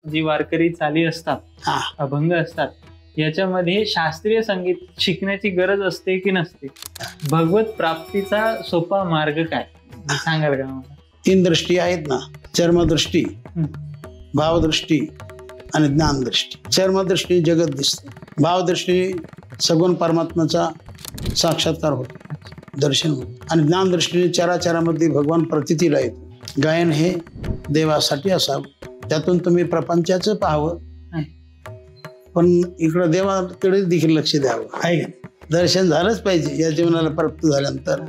जी वारकरी चाली असतात, हा. अभंग असतात, याच्यामध्ये शास्त्रीय संगीत शिकण्याची गरज असते की नसते? भगवत प्राप्तीचा सोपा मार्ग काय सांगाल का मला? 3 दृष्टी आहेत ना, चर्मदृष्टी, भावदृष्टी आणि ज्ञानदृष्टी. चर्मदृष्टी जगत दिसते, भावदृष्टी सगुण परमात्म्याचा साक्षात्कार होतो, दर्शन होतं, आणि ज्ञानदृष्टीने चराचरामध्ये भगवान प्रतीतीला येतो. गायन हे देवासाठी असावं, त्यातून तुम्ही प्रपंचाचं पाहावं, पण इकडं देवाकडे देखील लक्ष द्यावं. आहे का? दर्शन झालंच पाहिजे या जीवनाला प्राप्त झाल्यानंतर.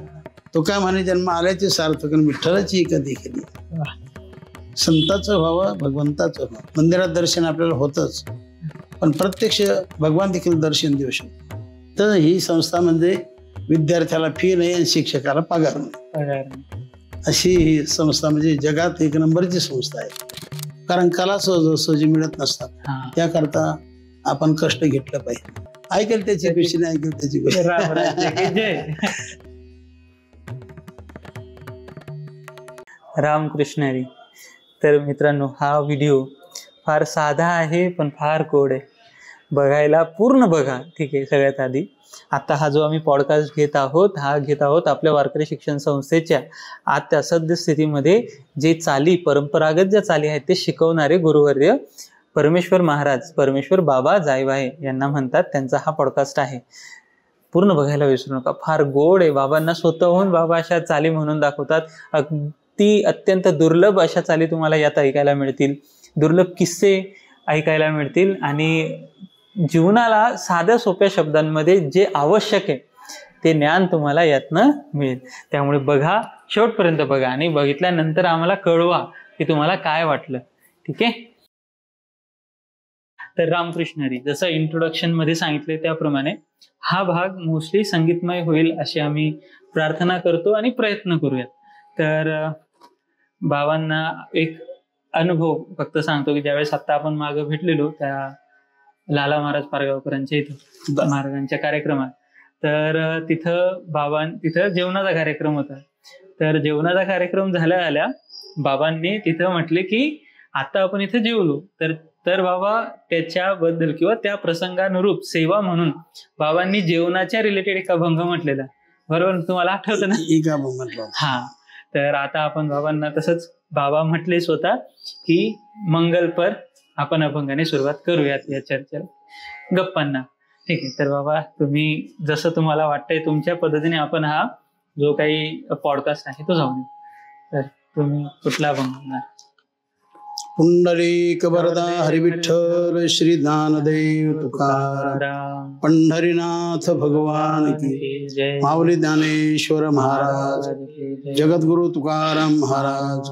तो काय म्हणे, जन्म आल्याचे सार्थक विठ्ठलाची कधी केली. संताचं व्हावं, भगवंताचं व्हावं. मंदिरात दर्शन आपल्याला होतच, पण प्रत्यक्ष भगवान देखील दर्शन देऊ शकतो. तर ही संस्था म्हणजे विद्यार्थ्याला फी नाही आणि शिक्षकाला पगार नाही, अशी ही संस्था म्हणजे जगात 1 नंबरची संस्था आहे. कारण कला सहजासहजी मिळत नसतात, त्याकरता आपण कष्ट घेतलं पाहिजे. ऐकेल त्याची खुशी, नाही ऐकेल त्याची खुशी. रामकृष्ण हरी. तर मित्रांनो, हा व्हिडिओ फार साधा आहे पण फार गोड आहे. बघायला पूर्ण बघा. ठीक आहे. सगळ्यात आधी आता हा जो आम्ही पॉडकास्ट घेत आहोत, हा घेत आहोत आपल्या वारकरी शिक्षण संस्थेच्या आता सद्यस्थितीमध्ये जे चाली, परंपरागत ज्या चाली आहेत ते शिकवणारे गुरुवर्य परमेश्वर महाराज, परमेश्वर बाबा जायभाये यांना म्हणतात. त्यांचा हा पॉडकास्ट आहे. पूर्ण बघायला विसरू नका. फार गोड आहे. बाबांना स्वतःहून बाबा अशा चाली म्हणून दाखवतात. अगदी अत्यंत दुर्लभ अशा चाली तुम्हाला यात ऐकायला मिळतील, दुर्लभ किस्से ऐकायला मिळतील, आणि जीवनाला साध्या सोप्या शब्दांमध्ये जे आवश्यक आहे ते ज्ञान तुम्हाला यातनं मिळेल. त्यामुळे बघा, शेवटपर्यंत बघा, आणि बघितल्यानंतर आम्हाला कळवा की तुम्हाला काय वाटलं. ठीक आहे. तर रामकृष्ण हरी. जसं इंट्रोडक्शन मध्ये सांगितले त्याप्रमाणे हा भाग मोस्टली संगीतमय होईल अशी आम्ही प्रार्थना करतो आणि प्रयत्न करूयात. तर बाबांना एक अनुभव फक्त सांगतो की ज्यावेळेस आता आपण मागं भेटलेलो त्या लाला महाराज पारगावकरांच्या इथं महाराजांच्या कार्यक्रमात, तर तिथं जेवणाचा कार्यक्रम होता. तर जेवणाचा कार्यक्रम झाल्या बाबांनी तिथं म्हटले की आता आपण इथं जेवलो, तर बाबा त्याच्याबद्दल किंवा त्या प्रसंगानुरूप सेवा म्हणून बाबांनी जेवणाच्या रिलेटेड एक अभंग म्हटलेला. बरोबर, तुम्हाला आठवतं ना? हा. तर आता आपण बाबांना तसंच बाबा म्हटले स्वतः की मंगलपर आपण अभंगाने सुरुवात करूयात या चर्चेला, गप्पांना. ठीक आहे. तर बाबा, तुम्ही जसं तुम्हाला वाटतंय तुमच्या पद्धतीने आपण हा जो काही पॉडकास्ट आहे तो जाऊन, तर तुम्ही कुठला अभंग म्हणणार? पुंडलिक वरदा हरिविठ्ठल श्री ज्ञानदेव तुकाराम, पंढरीनाथ भगवान की जय, माऊली ज्ञानेश्वर महाराज, जगद्गुरु तुकाराम महाराज,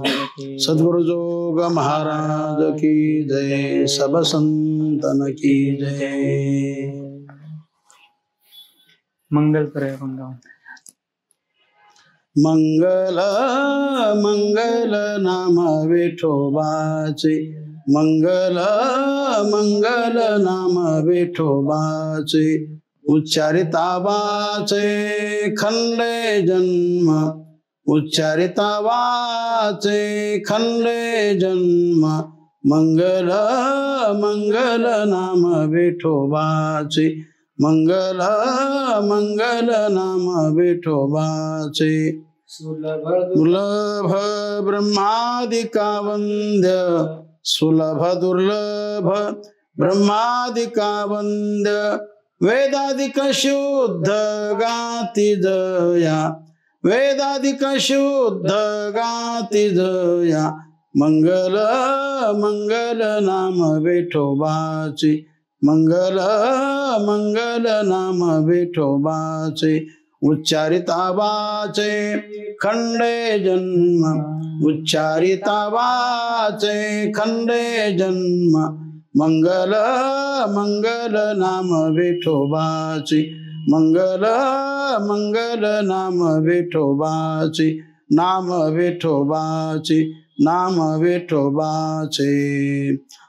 सद्गुरु जोग महाराज की जय, सब संतन की जय. मंगल पर अभंग. मंगल मंगल नाम विठोबाचे, मंगल मंगल नाम विठोबाचे, उच्चारिता वाचे खंडे जन्म, उच्चारिता वाचे खंडे जन्म, मंगल मंगल नाम विठोबाचे, मंगल मंगल नाम विठोबाचे, दुर्लभ ब्रह्मादिका वंद्य, सुलभ दुर्लभ ब्रह्मादिका वंद्य, वेदादिक शुद्ध गाती जया, वेदादिक शुद्ध गाती जया, मंगल मंगल नाम विठोबाचे, मंगल मंगल नाम विठोबाचे, उच्चारिता वाचे खंडे जन्म, उच्चारिता वाचे खंडे जन्म, मंगल मंगल नाम विठोबाचे, मंगल मंगल नाम विठोबाचे, नाम विठोबाचे, नाम विठोबाचे.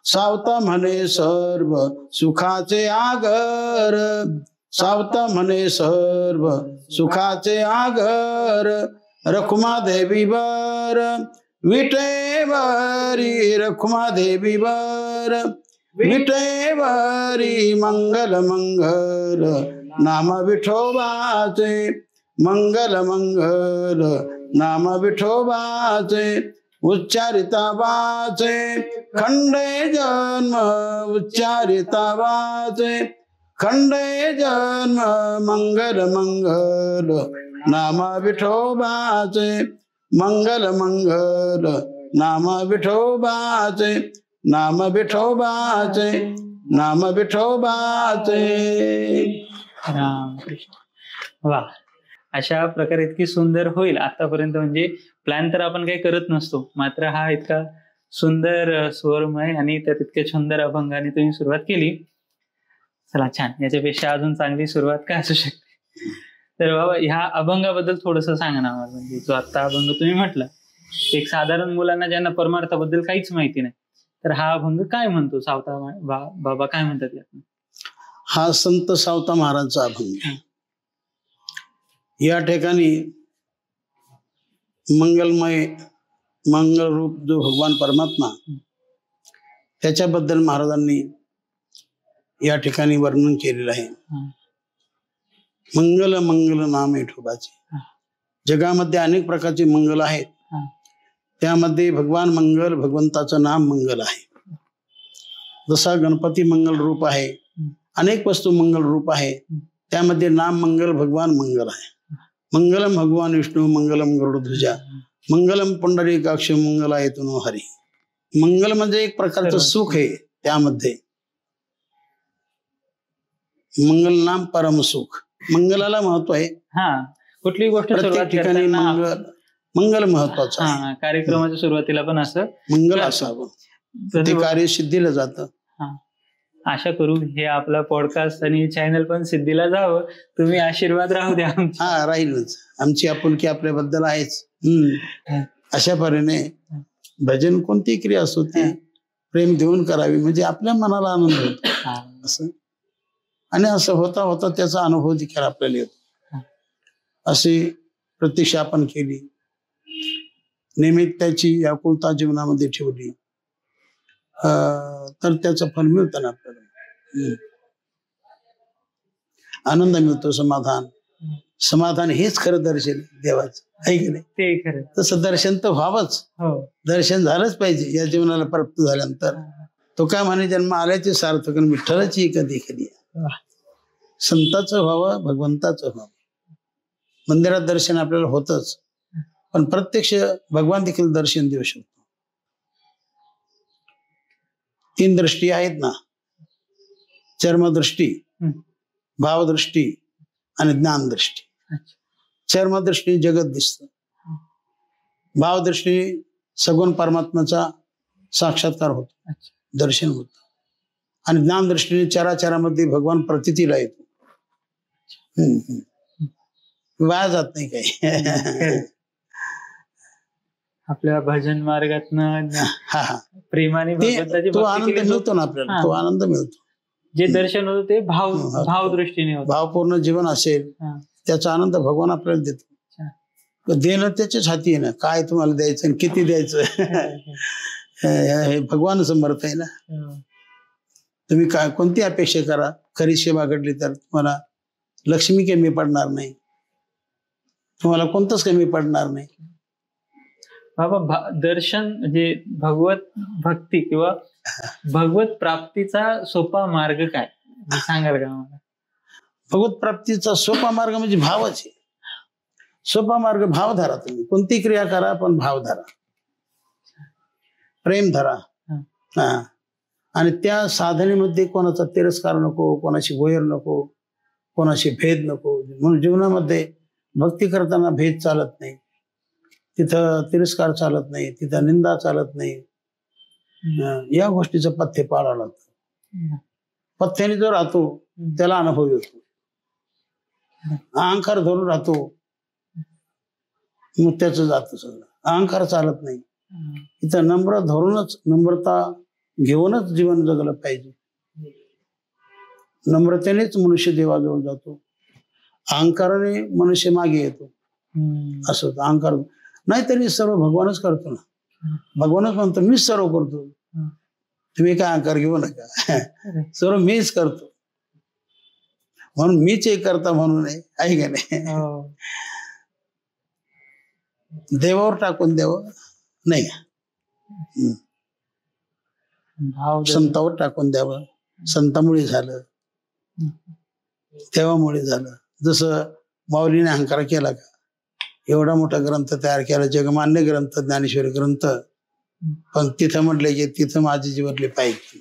सावत म्हणे सर्व सुखाचे आगर, सावत म्हणे सर्व सुखाचे आगर, रखुमा देवी वर विटेवरी रखुमा देवी वर विटेवरी मंगल मंगल नाम विठोबाचे मंगल मंगल नाम विठोबाचे उच्चारिता वाचे खंडे जन्म उच्चारिता वाचे खंडे जन्म मंगल मंगल नाम विठोबाचे मंगल मंगल नाम विठोबाचे नाम विठोबाचे नाम विठोबाचे. राम कृष्ण. वा, अशा प्रकारे इतकी सुंदर होईल आतापर्यंत. म्हणजे प्लॅन तर आपण काही करत नसतो, मात्र हा इतका सुंदर स्वरमय आणि त्यात इतक्या सुंदर अभंगाने तुम्ही सुरुवात केली. चला छान, याच्यापेक्षा अजून चांगली सुरुवात काय असू शकते. तर बाबा ह्या अभंगाबद्दल थोडस सांगा ना मला. म्हणजे जो आता अभंग तुम्ही म्हटला, एक साधारण मुलांना ज्यांना परमार्थाबद्दल काहीच माहिती नाही, तर हा अभंग काय म्हणतो, सावता बाबा काय म्हणतात यात? हा संत सावता महाराजचा अभंग. या ठिकाणी मंगलमय मंगल रूप जो भगवान परमात्मा, त्याच्याबद्दल महाराजांनी या ठिकाणी वर्णन केलेलं आहे. मंगल मंगल नाम विठोबाचे. जगामध्ये अनेक प्रकारचे मंगल आहेत, त्यामध्ये भगवान मंगल, भगवंताचं नाम मंगल आहे. जसा गणपती मंगल रूप आहे, अनेक वस्तू मंगल रूप आहे, त्यामध्ये नाम मंगल, भगवान मंगल आहे. मंगलम भगवान विष्णू मंगलम गरुडध्वजा मंगलम पुंडरीकाक्ष मंगलायतनो हरी. मंगल म्हणजे एक प्रकारचं सुख आहे, त्यामध्ये मंगल नाम परम सुख. मंगलाला महत्व आहे. कुठली गोष्ट प्रत्येक ठिकाणी मंगल मंगल महत्वाचं आहे. कार्यक्रमाच्या सुरुवातीला पण असं मंगल असावं, ते कार्य सिद्धीला जातं. आशा करू हे आपला पॉडकास्ट आणि चॅनल पण सिद्धीला जावं. तुम्ही आशीर्वाद राहू द्या. राहीलच. आमची आपुलकी आपल्याबद्दल आहेच. अशा परीने भजन कोणती क्रिया असो ती प्रेम देऊन करावी, म्हणजे आपल्या मनाला आनंद होतो. असं आणि असं होता होता त्याचा अनुभव देखील आपल्याला येतो. अशी प्रतीक्षा आपण केली, निमित्ताची आकुलता जीवनामध्ये ठेवली, तर त्याचं फल मिळतं ना आपल्याला. आनंद मिळतो, समाधान. समाधान हेच खरं दर्शन देवाचं आहे की नाही? ते खरं. तसं दर्शन तर व्हावंच, दर्शन झालंच पाहिजे या जीवनाला प्राप्त झाल्यानंतर. तो काय म्हणे, जन्म आल्याचे सार्थक विठ्ठलाची कधी कधी. संताचं व्हावं, भगवंताचं व्हावं. मंदिरात दर्शन आपल्याला होतच, पण प्रत्यक्ष भगवान देखील दर्शन देऊ शकतो. 3 दृष्टी आहेत ना, चर्मदृष्टी, भावदृष्टी आणि ज्ञानदृष्टी. चर्मदृष्टी जगत दिसतं, भावदृष्टी सगुण परमात्म्याचा साक्षात्कार होतो, दर्शन होतं, आणि ज्ञानदृष्टीने चराचरामध्ये भगवान प्रतीतीला येतो. वाया जात नाही काही. आपल्या भजन मार्गातनं प्रेमाने तो आनंद मिळतो ना आपल्याला, तो आनंद मिळतो. जे दर्शन होतं ते भावदृष्टीने होतं. भावपूर्ण जीवन असेल त्याचा आनंद भगवान आपल्याला देतो. देणं त्याच्याच हाती आहे ना, काय तुम्हाला द्यायचं आणि किती द्यायचं हे भगवान समर्थ आहे ना. तुम्ही काय कोणती अपेक्षा करा, खरी सेवा घडली तर तुम्हाला लक्ष्मी कमी पडणार नाही, तुम्हाला कोणतंच कमी पडणार नाही. बाबा दर्शन म्हणजे भगवत भक्ती किंवा भगवत प्राप्तीचा सोपा मार्ग काय सांगाल का मला? भगवत प्राप्तीचा सोपा मार्ग म्हणजे भावच आहे. सोपा मार्ग भाव धरा. तुम्ही कोणती क्रिया करा पण भाव धरा, प्रेम धरा. आणि त्या साधनेमध्ये कोणाचा तिरस्कार नको, कोणाशी वैर नको, कोणाशी भेद नको. म्हणून जीवनामध्ये भक्ती करताना भेद चालत नाही, तिथं तिरस्कार चालत नाही, तिथं निंदा चालत नाही. या गोष्टीचं पथ्य पाळावं लागतं. पथ्याने जो राहतो त्याला अनुभव येतो. अहंकार धरून राहतो मग त्याचं जातं सगळं. अहंकार चालत नाही. इथं नम्र धरूनच, नम्रता घेऊनच जीवन जगलं पाहिजे. नम्रतेनेच मनुष्य देवाजवळ जातो, अहंकाराने मनुष्य मागे येतो. असं अहंकार नाहीतरी सर्व भगवानच करतो ना. भगवानच म्हणतो मीच सर्व करतो, तुम्ही काय आकार घेऊ नका, सर्व मीच करतो. म्हणून मीच एक करता म्हणून आहे का नाही. देवावर टाकून द्यावं नाही का, संतावर टाकून द्यावं. संतामुळे झालं, देवामुळे झालं. जसं माऊलीने अहंकार केला का, एवढा मोठा ग्रंथ तयार केला, जगमान्य ग्रंथ, ज्ञानेश्वरी ग्रंथ, पण तिथं म्हटलं की तिथं माझे जीवनले पाहिजे,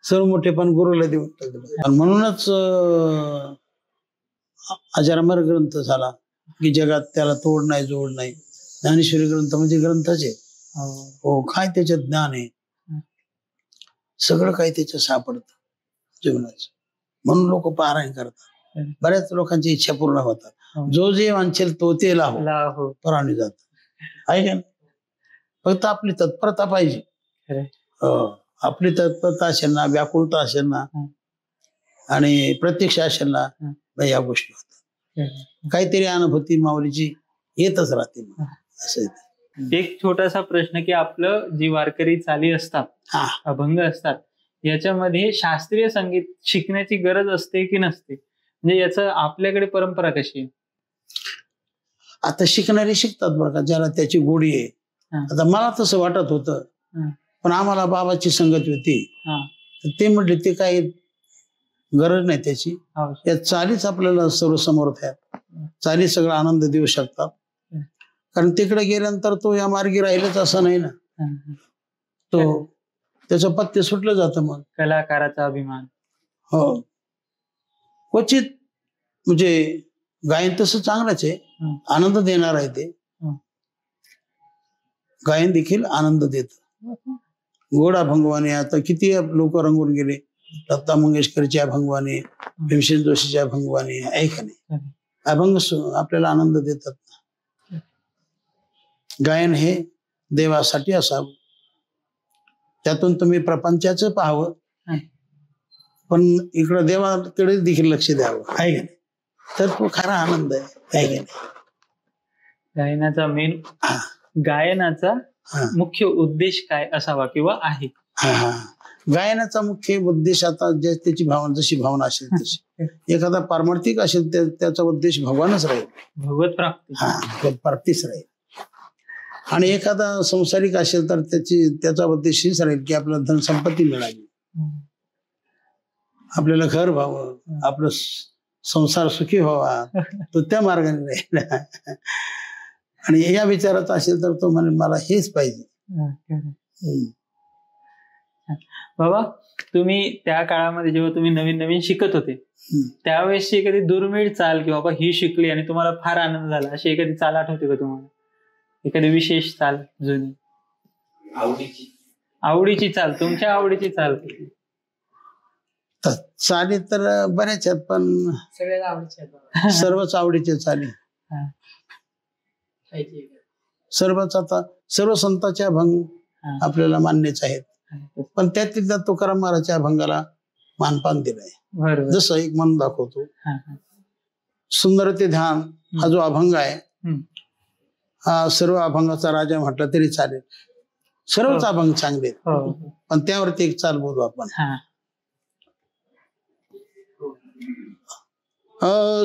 सर्व मोठेपण गुरुला देऊन टाकलं. आणि म्हणूनच अजरामर ग्रंथ झाला की जगात त्याला तोड नाही जोड नाही. ज्ञानेश्वरी ग्रंथ म्हणजे ग्रंथच आहे. हो, काय त्याच्यात ज्ञान आहे, सगळं काही त्याच्यात सापडतं जीवनाचं. म्हणून लोक पारायण करतात. बऱ्याच लोकांची इच्छा पूर्ण होतात. जो जे वांछेल तो ते लाहो पराणी जात आहे का. फक्त आपली तत्परता पाहिजे. आपली तत्परता असेल ना, व्याकुळता असेल ना, आणि प्रत्यक्ष असेल ना, या गोष्टी होतात. काहीतरी अनुभूती माऊलीची येतच राहते. असं एक छोटासा प्रश्न की आपलं जी वारकरी चाली असतात, अभंग असतात, याच्यामध्ये शास्त्रीय संगीत शिकण्याची गरज असते की नसते, म्हणजे याचं आपल्याकडे परंपरा कशी आहे. आता शिकणारे शिकतात बरं का, ज्याला त्याची गोडी आहे. आता मला तसं वाटत होतं, पण आम्हाला बाबाची संगत होती, ते म्हटले ते काही गरज नाही त्याची. या चालीच आपल्याला सर्व समर्थ आहेत, चाली सगळा आनंद देऊ शकतात. कारण तिकडे गेल्यानंतर तो या मार्गी राहिलच असं नाही ना, तो त्याचं पत्ते सुटलं जातं. मग कलाकाराचा अभिमान. हो, क्वचित म्हणजे गायन तसं चांगलंच आहे, आनंद देणार आहे ते. गायन देखील आनंद देत. गोड अभंगवाणी आता किती लोक रंगून गेले. लता मंगेशकरच्या अभंगवाणी, भीमसेन जोशीच्या अभंगवाणी आहे का नाही. अभंग आपल्याला आनंद देतात. गायन हे देवासाठी असावं, त्यातून तुम्ही प्रपंचाचं पाहावं, पण इकडं देवाकडे देखील लक्ष द्यावं, आहे का नाही. तर तो खरा आनंद आहे का नाही. गायनाचा मेन गायनाचा मुख्य उद्देश काय असावा किंवा आहे. गायनाचा मुख्य उद्देश आता त्याची भावना, जशी भावना असेल तशी. एखादा पारमार्थिक असेल त्याचा उद्देश भगवानच राहील, भगवत प्राप्ती. भगवत प्राप्तीच राहील. आणि एखादा संसारिक असेल तर त्याचा उद्देश हीच राहील की आपल्याला धन संपत्ती मिळावी, आपल्याला घर व्हावं, आपलं संसार सुखी व्हावा, तो त्या मार्गाने राहील. आणि या विचारात असेल तर तो म्हणे मला हेच पाहिजे. बाबा, तुम्ही त्या काळामध्ये जेव्हा तुम्ही नवीन नवीन शिकत होते, त्यावेळेसची एखादी दुर्मिळ चाल की बाबा ही शिकली आणि तुम्हाला फार आनंद झाला, अशी एखादी चाल आठवते का तुम्हाला. एखादी विशेष चाल, जुनी आवडीची चाल, तुमच्या आवडीची चाल. चाली तर बऱ्याच आहेत, पण सगळ्यात आवडीच्या सर्वच आवडीचे चाली. सर्वच आता सर्व संतांचे अभंग आपल्याला मान्यच आहेत, पण त्यातील त्या तुकाराम महाराजच्या अभंगाला मानपान दिलंय. जसं एक मन दाखवतो, सुंदर ते ध्यान हा जो अभंग आहे, हा सर्व अभंगाचा राजा म्हटलं तरी चालेल. सर्वच अभंग चांगले, पण त्यावरती एक चाल बोलू आपण.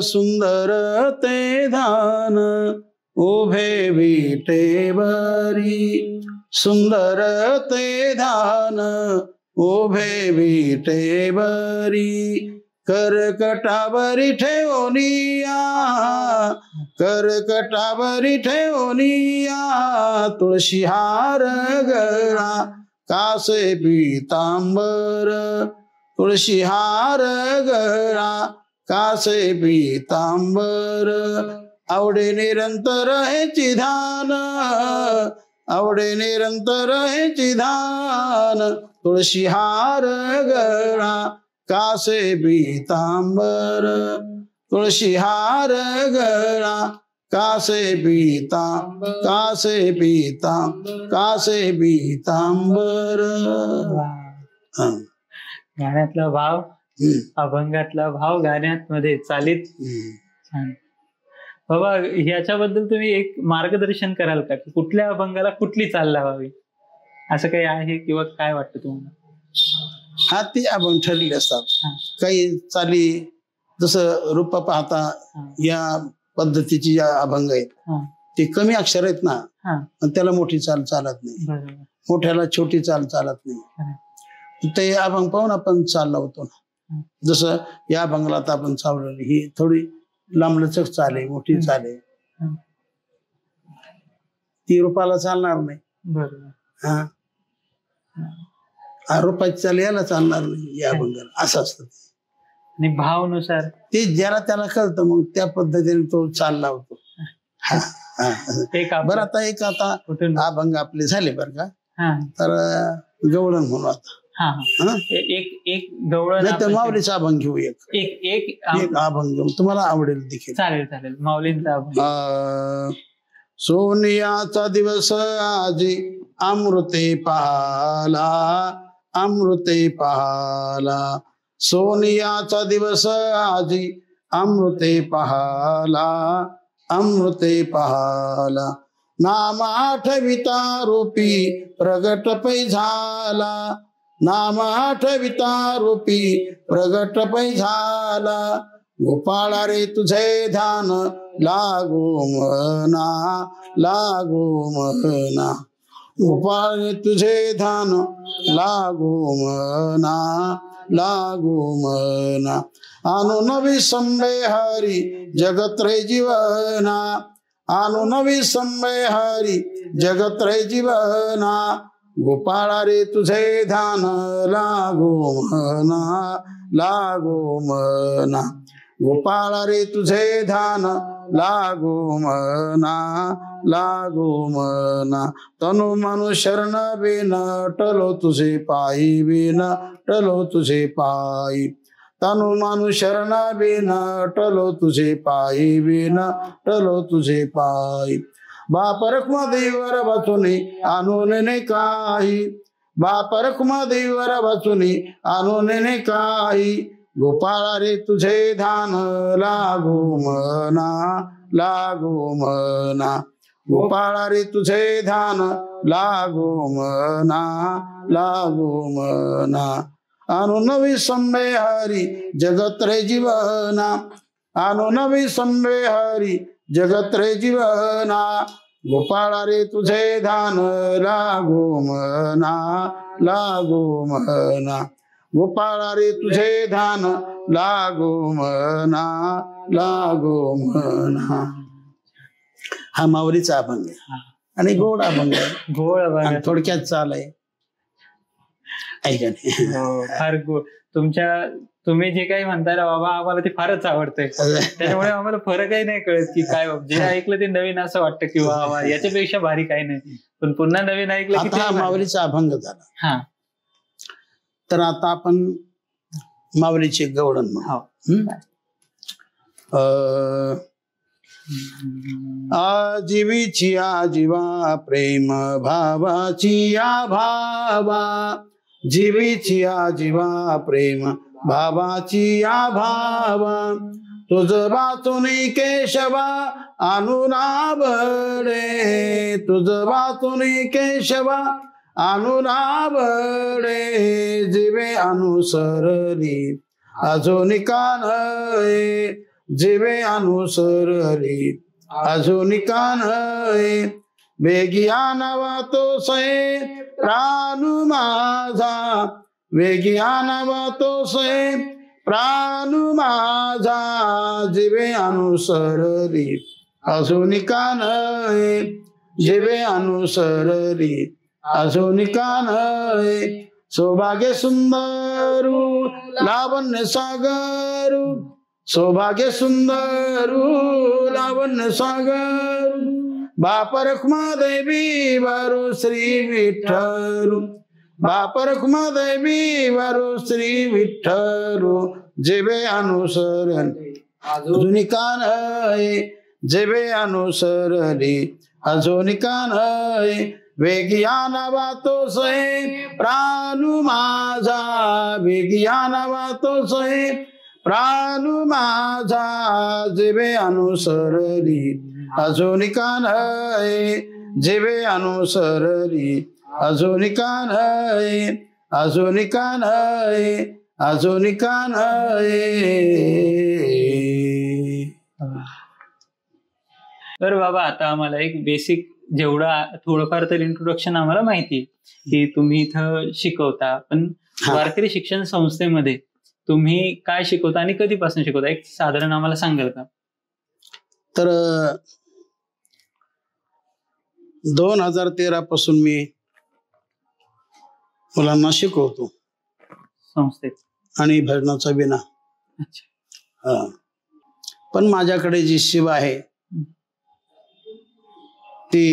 सुंदर ते ध्यान उभे विटेवरी, सुंदर ते ध्यान उभे विटेवरी, करकटावरी ठेवनिया, करकटावरी ठेवनिया, तुळशी हार गळा कासे पीतांबर, तुळशी हार गळा कासे पीतांबर, आवडे निरंतर हेची ध्यान, आवडे निरंतर हेची ध्यान, तुळशी हार गळा कासे पीतांबर, तुळशी हार गळा कासे पीतांबर, कासे पीतांबर. गाण्यातला भाव, अभंगातला भाव गाण्यात मध्ये चालीत. बाबा ह्याच्याबद्दल तुम्ही एक मार्गदर्शन कराल का की कुठल्या अभंगाला कुठली चाल लावावी, असं काही आहे किंवा काय वाटतं तुम्हाला? हा, ते अभंग ठरलेले असतात. हा. काही चाली जसं रूप पाहता हा. या पद्धतीची ज्या अभंग आहेत हा. ते कमी अक्षर आहेत ना, हा. पण त्याला मोठी चाल चालत नाही, बरोबर. मोठ्याला छोटी चाल चालत नाही. ते अभंग पाहून आपण चाल लावतो ना. जसं या अभंगाला आपण चालवली, ही थोडी लांबलचक चाल आहे, मोठी चाल आहे, ती रूपाला चालणार नाही. बरोबर. हा, रूपाची चाल याला चालणार नाही या अभंगाला, असं असतं. आणि भावनुसार ते ज्याला त्याला कळतं, मग त्या पद्धतीने तो चाल लावतो. बरं, आता एक अभंग आपले झाले बरं का, तर गवळण म्हणू आता. एक गवळण माऊलीचा अभंग घेऊ, एक अभंग घेऊ, तुम्हाला आवडेल देखील. चालेल. माऊलींचा अभंग. सोनियाचा दिवस आजी अमृते पाहाला, अमृते पाहाला. सोनियाचा दिवस आजी अमृते पाहाला, अमृते पाहाला. नाम आठविता रूपी प्रगट पै झाला, नाम आठविता रूपी प्रगट पै झाला. गोपाळा रे तुझे ध्यान लागू मना, लागू मना. गोपाळ रे तुझे ध्यान लागू मना, लागू मना. आनु नवी संबे हरी जगत रे जीवना, आनु नवी संबे हरी जगत रे जीवना. गोपाळा रे तुझे ध्यान लागू मना, लागू मना. गोपाळा रे तुझे ध्यान लागू मना, लागू मना. तनु मनु शरण बिन टलो तुझे पायी, बिन टलो तुझे पायी. तनु मनु शरण बिन टलो तुझे पायी, बिन टलो तुझे पायी. बाप रखुमादेवर बसुनी आणून काही, बाप रखुमादेवर बसुनी आणून काही. गोपाळा रे तुझे ध्यान लागू मना, लागू मना. गोपाळा रे तुझे ध्यान लागू मना, लागू मना. आनु नवी संबे हरी जगत रे जीवना, आनु नवी संबे हरी जगत रे जीवना. गोपाळा रे तुझे ध्यान लागू मना, लागू मना. गोपाळा रे तुझे ध्यान लागू मना, लागू मना. हा माऊलीचा अभंग आहे आणि गोड अभंग आहे, गोड अभंग, थोडक्यात चाल आहे. फार गोड. तुम्ही जे काही म्हणताय ना बाबा, आम्हाला ते फारच आवडतंय. त्याच्यामुळे आम्हाला फरकही नाही कळत की काय, जे ऐकलं ते नवीन असं वाटतं की वा याच्यापेक्षा भारी काही नाही, पण पुन्हा नवीन ऐकलं की आता माऊलीचा अभंग झाला. हा, तर आता आपण माऊलीचे गवळण म्हणू. आजीवीची आजीवा प्रेम भावाची या भावा, जीवीची आजीवा प्रेम भावाची या भावा. तुझ वाचुनी केशवा अनुराबडे, तुझ वाचुनी केशवा अनुराबडे. जीवे अनुसरली अजून कानये, जीवे अनुसरली अजून कानये. वेगिया नवा तो सये प्राण माझा, वेगिया नवा तो सये प्राण माझा. जीवे अनुसरली अजून कानये, जीवे अनुसरली अजून कानये. सौभाग्य सुंदरू लावण्य सागरू, सौभाग्य सुंदरू लावण्य सागरू. बाप रखुमादेवी वरु श्री विठ्ठलू, बाप रखुमादेवी वरु श्री विठ्ठलू. जेवे अनुसरली अजून कानये, जेवे अनुसरली अजून कानये. वेगिया नवा तो सये प्राण माझा, वेगिया नवा तो सये प्राणू माझा जिवे अनुसरली अजून कान्हये, जिवे अनुसरली अजून कान्हये, अजून कान्हये, अजून कान्हये. तर बाबा आता आम्हाला एक बेसिक जेवढा थोडंफार तर इंट्रोडक्शन आम्हाला माहिती की तुम्ही इथं शिकवता, पण वारकरी शिक्षण संस्थेमध्ये तुम्ही काय शिकवता आणि कधीपासून शिकवता, एक साधारण आम्हाला सांगाल का? तर 2013 पासून मी मुलांना शिकवतो संस्थेत आणि भजनाचा विना. अच्छा. पण माझ्याकडे जी सेवा आहे ती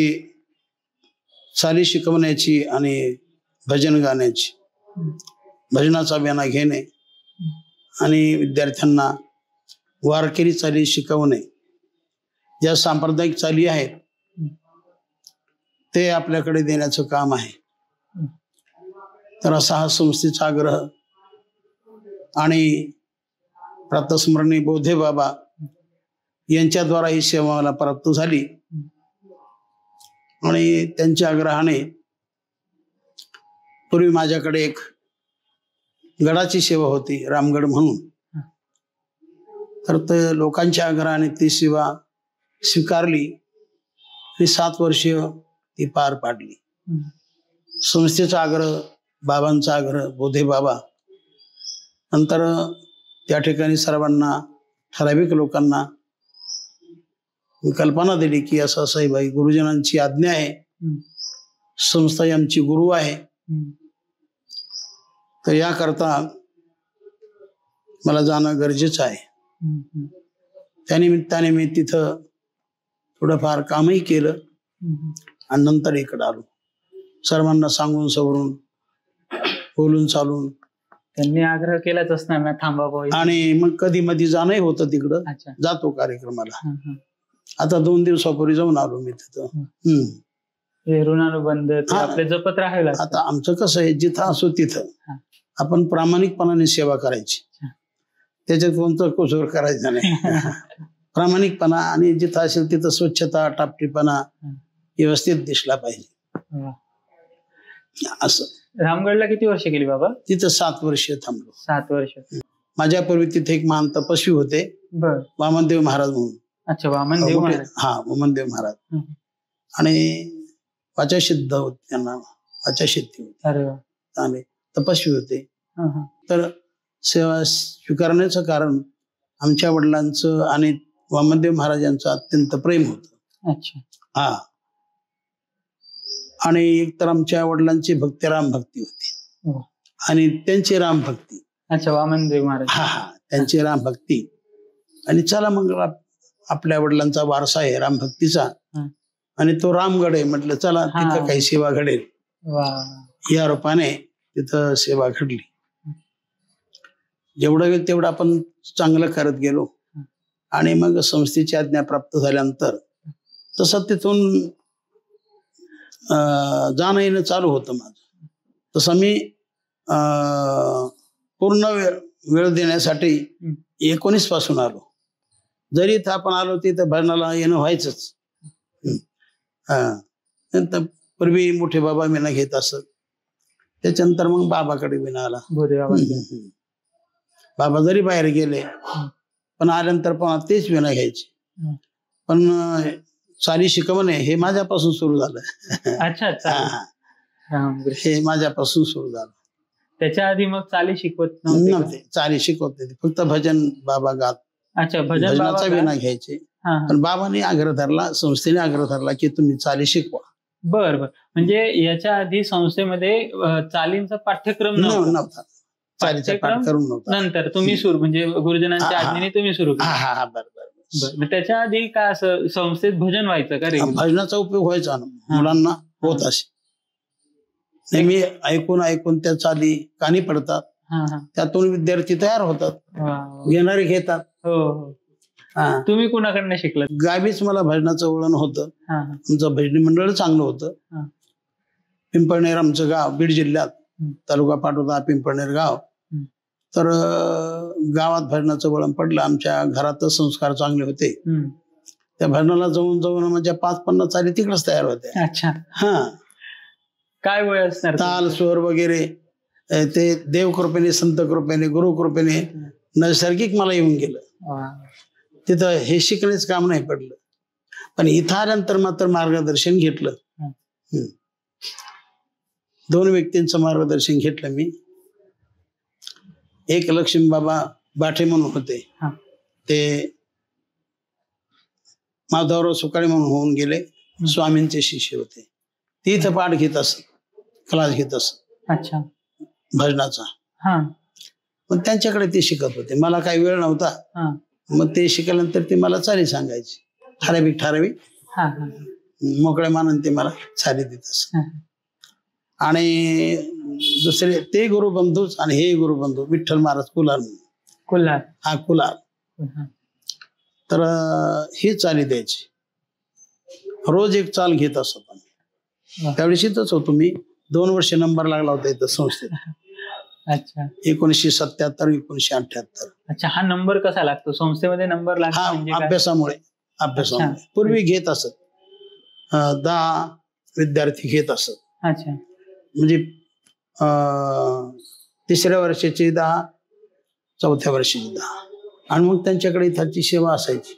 चाली शिकवण्याची आणि भजन गाण्याची, भजनाचा विना घेणे आणि विद्यार्थ्यांना वारकरी चाली शिकवणे. ज्या सांप्रदायिक चाली आहेत ते आपल्याकडे देण्याचं काम आहे. तर असा हा संस्थेचा आग्रह आणि प्रातस्मरणीय बोधे बाबा यांच्याद्वारा ही सेवा मला प्राप्त झाली आणि त्यांच्या आग्रहाने पूर्वी माझ्याकडे एक गडाची सेवा होती, रामगड म्हणून. तर ते लोकांच्या आग्रहाने ती सेवा स्वीकारली आणि 7 वर्ष ती पार पाडली. संस्थेचा आग्रह, बाबांचा आग्रह, बोधे बाबा. नंतर त्या ठिकाणी सर्वांना, ठराविक लोकांना मी कल्पना दिली की असं असं बाई, गुरुजनांची आज्ञा आहे, संस्था आमची गुरु आहे, तर याकरता मला जाणं गरजेचं आहे. त्यानिमित्ताने मी तिथं थोडंफार कामही केलं आणि नंतर इकडं आलो, सर्वांना सांगून सवरून बोलून चालून. त्यांनी आग्रह केलाच असणार ना थांबा, आणि मग कधी मधी जाणंही होतं तिकडं. जातो कार्यक्रमाला. आता 2 दिवसापूर्वी जाऊन आलो मी तिथं. ऋणानुबंध आपले जपत राहायला. आता आमचं कसं आहे, जिथं असो तिथं आपण प्रामाणिकपणाने सेवा करायची, त्याच्यात कोणतं कुसूर करायचा नाही. प्रामाणिकपणा आणि जिथं असेल तिथं स्वच्छता, टापटीपणा व्यवस्थित दिसला पाहिजे. असं. रामगडला किती वर्ष गेली बाबा? तिथं 7 वर्ष थांबलो. 7 वर्ष. माझ्यापूर्वी तिथे एक महान तपस्वी होते, वामनदेव महाराज म्हणून. अच्छा, वामनदेव महाराज. हा, वामनदेव महाराज. आणि वाचासिद्ध होते, त्यांना वाचासिद्धी होती आणि तपस्वी होते. तर सेवा स्वीकारण्याचं कारण आमच्या वडिलांचं आणि वामनदेव महाराजांचं अत्यंत प्रेम होतं. अच्छा. हा. आणि एकतर आमच्या वडिलांची भक्ती राम भक्ती होती आणि त्यांची राम भक्ती. अच्छा, वामनदेव महाराज. हा, त्यांची राम भक्ती. आणि चला मग आपल्या वडिलांचा वारसा आहे राम भक्तीचा आणि तो रामगड आहे, म्हटलं चला तिथं काही सेवा घडेल. या रूपाने तिथं सेवा घडली. जेवढं होईल तेवढं आपण चांगलं करत गेलो आणि मग संस्थेची आज्ञा प्राप्त झाल्यानंतर तसं तिथून जाणं येणं चालू होतं माझं. तसं मी पूर्ण वेळ देण्यासाठी 19 पासून आलो. जरी इथं आपण आलो तिथं भजनाला येणं व्हायचंच. नंतर पूर्वी मोठे बाबा विना घेत असत, त्याच्यानंतर मग बाबाकडे विना आला. बाबा जरी बाहेर गेले पण आल्यानंतर पण तेच विना घ्यायचे. पण चाली शिकवणे हे माझ्यापासून सुरू झालं. अच्छा. हे माझ्यापासून सुरू झालं. त्याच्या आधी मग चाली शिकवत नव्हते. चाली शिकवत नव्हते, फक्त भजन बाबा गात. अच्छा, भजनाचा विना घ्यायचे. पण बाबांनी आग्रह धरला, संस्थेने आग्रह धरला की तुम्ही चाली शिकवा. बर. म्हणजे याच्या आधी संस्थेमध्ये चालींचा पाठ्यक्रम नव्हता. चालीचा पाठ्यक्रम नव्हता. नंतर तुम्ही सुरू, म्हणजे गुरुजनांच्या आज्ञेने तुम्ही सुरू केलं. बरोबर. त्याच्या आधी काय असं संस्थेत भजन व्हायचं का रे? भजनाचा उपयोग व्हायचा ना, मुलांना होत असे. नेहमी ऐकून ऐकून त्या चाली कानी पडतात, त्यातून विद्यार्थी तयार होतात, घेणारे घेतात. तुम्ही कुणाकडनं शिकलात? गावीच मला भजनाचं वळण होतं. आमचं भजनी मंडळ चांगलं होतं. पिंपळनेर आमचं गाव, बीड जिल्ह्यात, तालुका पाटोदा, पिंपळनेर गाव. तर गावात भजनाचं वळण पडलं. आमच्या घरातच संस्कार चांगले होते. त्या भजनाला जाऊन जाऊन म्हणजे 5-50 चाली तिकडेच तयार होते. अच्छा. हा, काय वय असणार? ताल स्वर वगैरे ते देवकृपेने, संत कृपेने, गुरुकृपेने नैसर्गिक मला येऊन गेलं. तिथं हे शिकण्याचं काम नाही पडलं. पण इथं आल्यानंतर मात्र मार्गदर्शन घेतलं. 2 व्यक्तींचं मार्गदर्शन घेतलं मी. एक लक्ष्मी बाबा बाठे म्हणून होते, ते माधवराव सुकाळे म्हणून होऊन गेले, स्वामींचे शिष्य होते. ते इथं पाठ घेत असत, क्लास घेत असत. अच्छा. भजनाचा. मग त्यांच्याकडे ते शिकत होते. मला काही वेळ नव्हता. मग ते शिकल्यानंतर ते मला चाली सांगायची, ठराविक मोकळ्या मानाने ते मला चाली देत असत. आणि दुसरे ते गुरुबंधूच आणि हे गुरुबंधू विठ्ठल महाराज कुलार. हा, कुलार. तर हे चाली द्यायची. रोज एक चाल घेत असत आम्ही. त्यावेळेस इथंच होतो मी. 2 वर्ष नंबर लागला होता इथं संस्थेत. अच्छा. 1977, 1978. अच्छा. हा नंबर कसा लागतो संस्थेमध्ये? नंबर लागतो हा, अभ्यासामुळे. पूर्वी घेत असत 10 विद्यार्थी घेत असत. अच्छा. म्हणजे 3ऱ्या वर्षाची 10, 4थ्या वर्षाची 10. आणि मग त्यांच्याकडे इथाची सेवा असायची.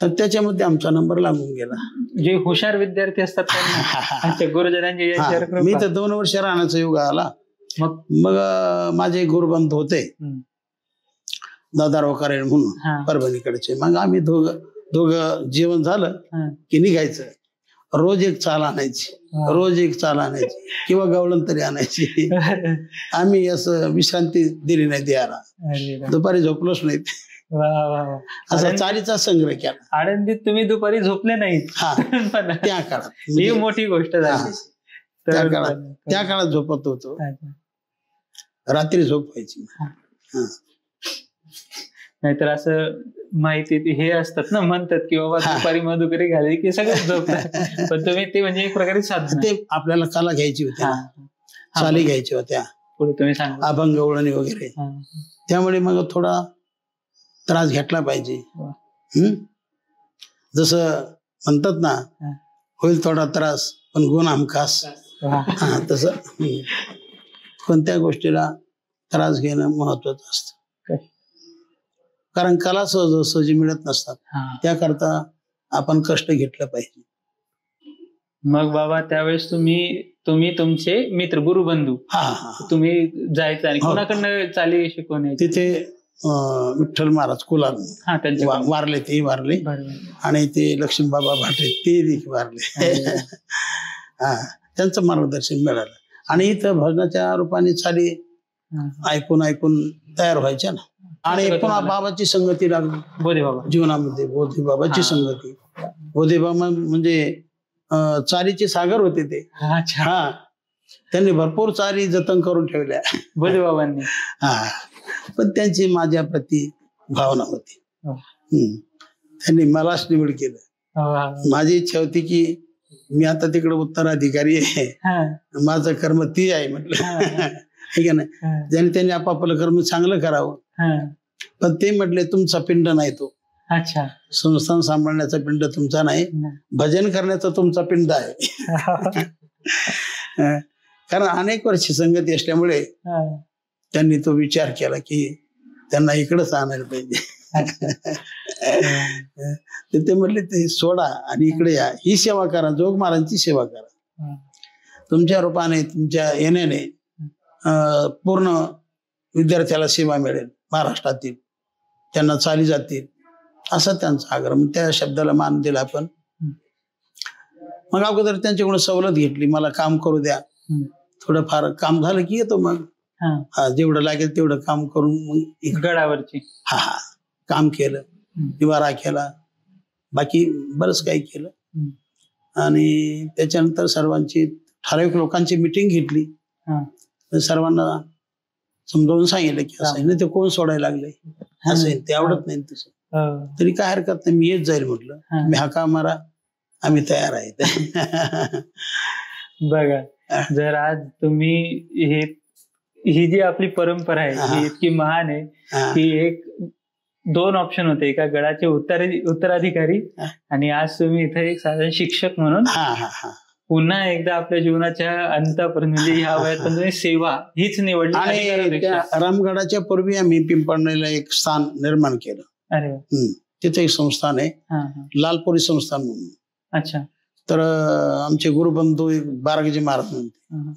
तर त्याच्यामध्ये आमचा नंबर लागून गेला. जे हुशार विद्यार्थी असतात गुरुजनांची. मी तर 2 वर्ष राहण्याचा योग आला. मग माझे गुरुबंधू होते दादाराव कराड म्हणून, परभणीकडचे. मग आम्ही दोघं जेवण झालं की निघायचं. रोज एक चाल आणायची, किंवा गवळण तरी आणायची. आम्ही असं विश्रांती दिली नाही द्यायला. दुपारी झोपलोच नाही. असा चालीचा संग्रह केला. आनंदीत तुम्ही दुपारी झोपले नाहीत? त्या काळात ही मोठी गोष्ट झाली. त्या काळात झोपत होतो. रात्री झोप व्हायची. नाहीतर असं माहिती हे असतात ना, म्हणतात की बाबा दुपारी मधुकरी घाली की सगळं झोपतात. पण तुम्ही ते म्हणजे एक प्रकारे साधन. ते आपल्याला कला घ्यायची होती, चाली घ्यायची होत्या, पुढे तुम्ही सांगा, अभंग वळणी वगैरे. त्यामुळे मग थोडा त्रास घेतला पाहिजे. जसं म्हणतात ना, होईल थोडा त्रास पण गुण हमखास. तसं कोणत्या गोष्टीला त्रास घेणं महत्वाचं असतं. कारण कला सहजी मिळत नसतात. त्याकरता आपण कष्ट घेतलं पाहिजे. मग बाबा त्यावेळेस तुम्ही तुमचे मित्र गुरुबंधू तुम्ही जायचं आणि कोणाकडनं चाली शिकवणे? तिथे विठ्ठल महाराज कुलार वारले, ते वारले. आणि ते लक्ष्मी बाबा भाटे ते देखील वारले. त्यांचं मार्गदर्शन मिळालं. आणि इथं भजनाच्या रूपाने चाली ऐकून तयार व्हायच्या ना. आणि पुन्हा बाबाची संगती लागली बोधेबाबा जीवनामध्ये. बोधेबाबाची संगती. बोधेबाबा म्हणजे चालीचे सागर होते ते. त्यांनी भरपूर चाली जतन करून ठेवल्या बोधेबाबांनी. पण त्यांची माझ्याप्रती भावना होती. त्यांनी मलाच निवड केलं. माझी इच्छा होती की मी आता तिकडे उत्तराधिकारी आहे, माझं कर्म ती आहे म्हटलं. ठीक आहे ना. त्यांनी आपापलं कर्म चांगलं करावं. पण ते म्हटले तुमचा पिंड नाही तो. अच्छा. संस्थान सांभाळण्याचा पिंड तुमचा नाही, भजन करण्याचा तुमचा पिंड आहे. कारण अनेक वर्ष संगती असल्यामुळे त्यांनी तो विचार केला की त्यांना इकडंच आणायला पाहिजे. ते म्हटले ते सोडा आणि इकडे या, ही सेवा करा, जोग महाराजांची सेवा करा. तुमच्या रूपाने, तुमच्या येण्याने पूर्ण विद्यार्थ्याला सेवा मिळेल महाराष्ट्रातील, त्यांना चाली जातील, असा त्यांचा आग्रह. त्या शब्दाला मान दिला आपण. मग अगोदर त्यांच्याकडून सवलत घेतली, मला काम करू द्या. थोडंफार काम झालं की येतो. मग जेवढं लागेल तेवढं काम करून मग गडावरची काम केलं, निवारा केला, बाकी बरंच काही केलं. आणि त्याच्यानंतर सर्वांची ठराविक लोकांची मिटिंग घेतली. सर्वांना समजावून सांगितलं की असं नाही, ते कोण सोडायला लागले, असं ते आवडत नाही तसं. तरी काय हरकत नाही, मी येत जाईल म्हटलं. मी हाका मारा, आम्ही तयार आहेत. बघा, जर आज तुम्ही हे ही जी आपली परंपरा आहे हा. ही इतकी महान आहे हा. की एक 2 ऑप्शन होते, एका गडाचे उत्तराधिकारी हा. आणि आज तुम्ही इथे एक साधारण शिक्षक म्हणून हा हा हा पुन्हा एकदा आपल्या जीवनाच्या अंतापर्यंत म्हणजे ह्या वयात पण तुम्ही सेवा हीच निवडली आणि अधिकारापेक्षा. त्या रामगडाच्या पूर्वी आम्ही पिंपळनेरला एक स्थान निर्माण केलं. अरे वा. तिथे एक संस्थान आहे, हा हा. लालपुरी संस्थान म्हणून. अच्छा. तर आमचे गुरुबंधू एक बारागजी महाराज म्हणते, हा, हा.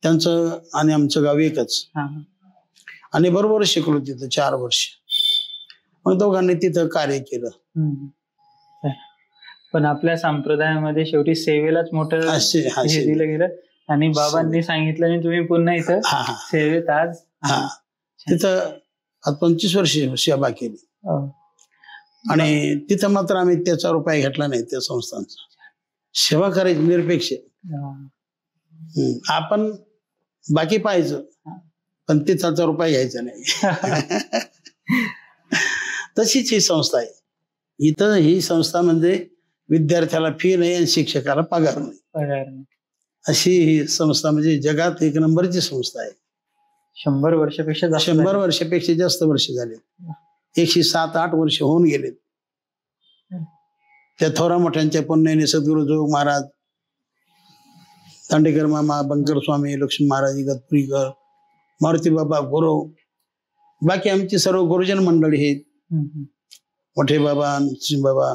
त्यांचं आणि आमचं गाव एकच. हा, हा. आणि बरोबर शिकलो तिथं 4 वर्ष. मग दोघांनी तिथं कार्य केलं. हम्म. पण आपल्या संप्रदायामध्ये शेवटी सेवेलाच मोठं हे दिलं गेलं आणि बाबांनी सांगितलं आणि तुम्ही पुन्हा इथं हा हा सेवेत आज. हा तिथं आज 25 वर्ष सेवा केली. हो. आणि तिथं मात्र आम्ही त्याचा रुपया घेतला नाही त्या संस्थांचा. सेवा करायची निरपेक्ष. आपण बाकी पाहायचं पण तिथाचा रुपया घ्यायचा नाही. तशीच ही संस्था आहे. इथं ही संस्था म्हणजे विद्यार्थ्याला फी नाही आणि शिक्षकाला पगार नाही, अशी ही संस्था म्हणजे जगात 1 नंबरची संस्था आहे. 100 वर्षापेक्षा जास्त 100 वर्षापेक्षा जास्त वर्ष झाले. 107-8 वर्ष होऊन गेले. त्या थोरा मोठ्यांच्या पुण्याने सद्गुरू जोग महाराज, दांडेकर मामा, बंकर स्वामी, लक्ष्मी महाराज, इगतपुरीकर, मारुती बाबा, गुरु, बाकी आमची सर्व गुरुजन मंडळी आहेत. मोठे बाबा, सिंह बाबा,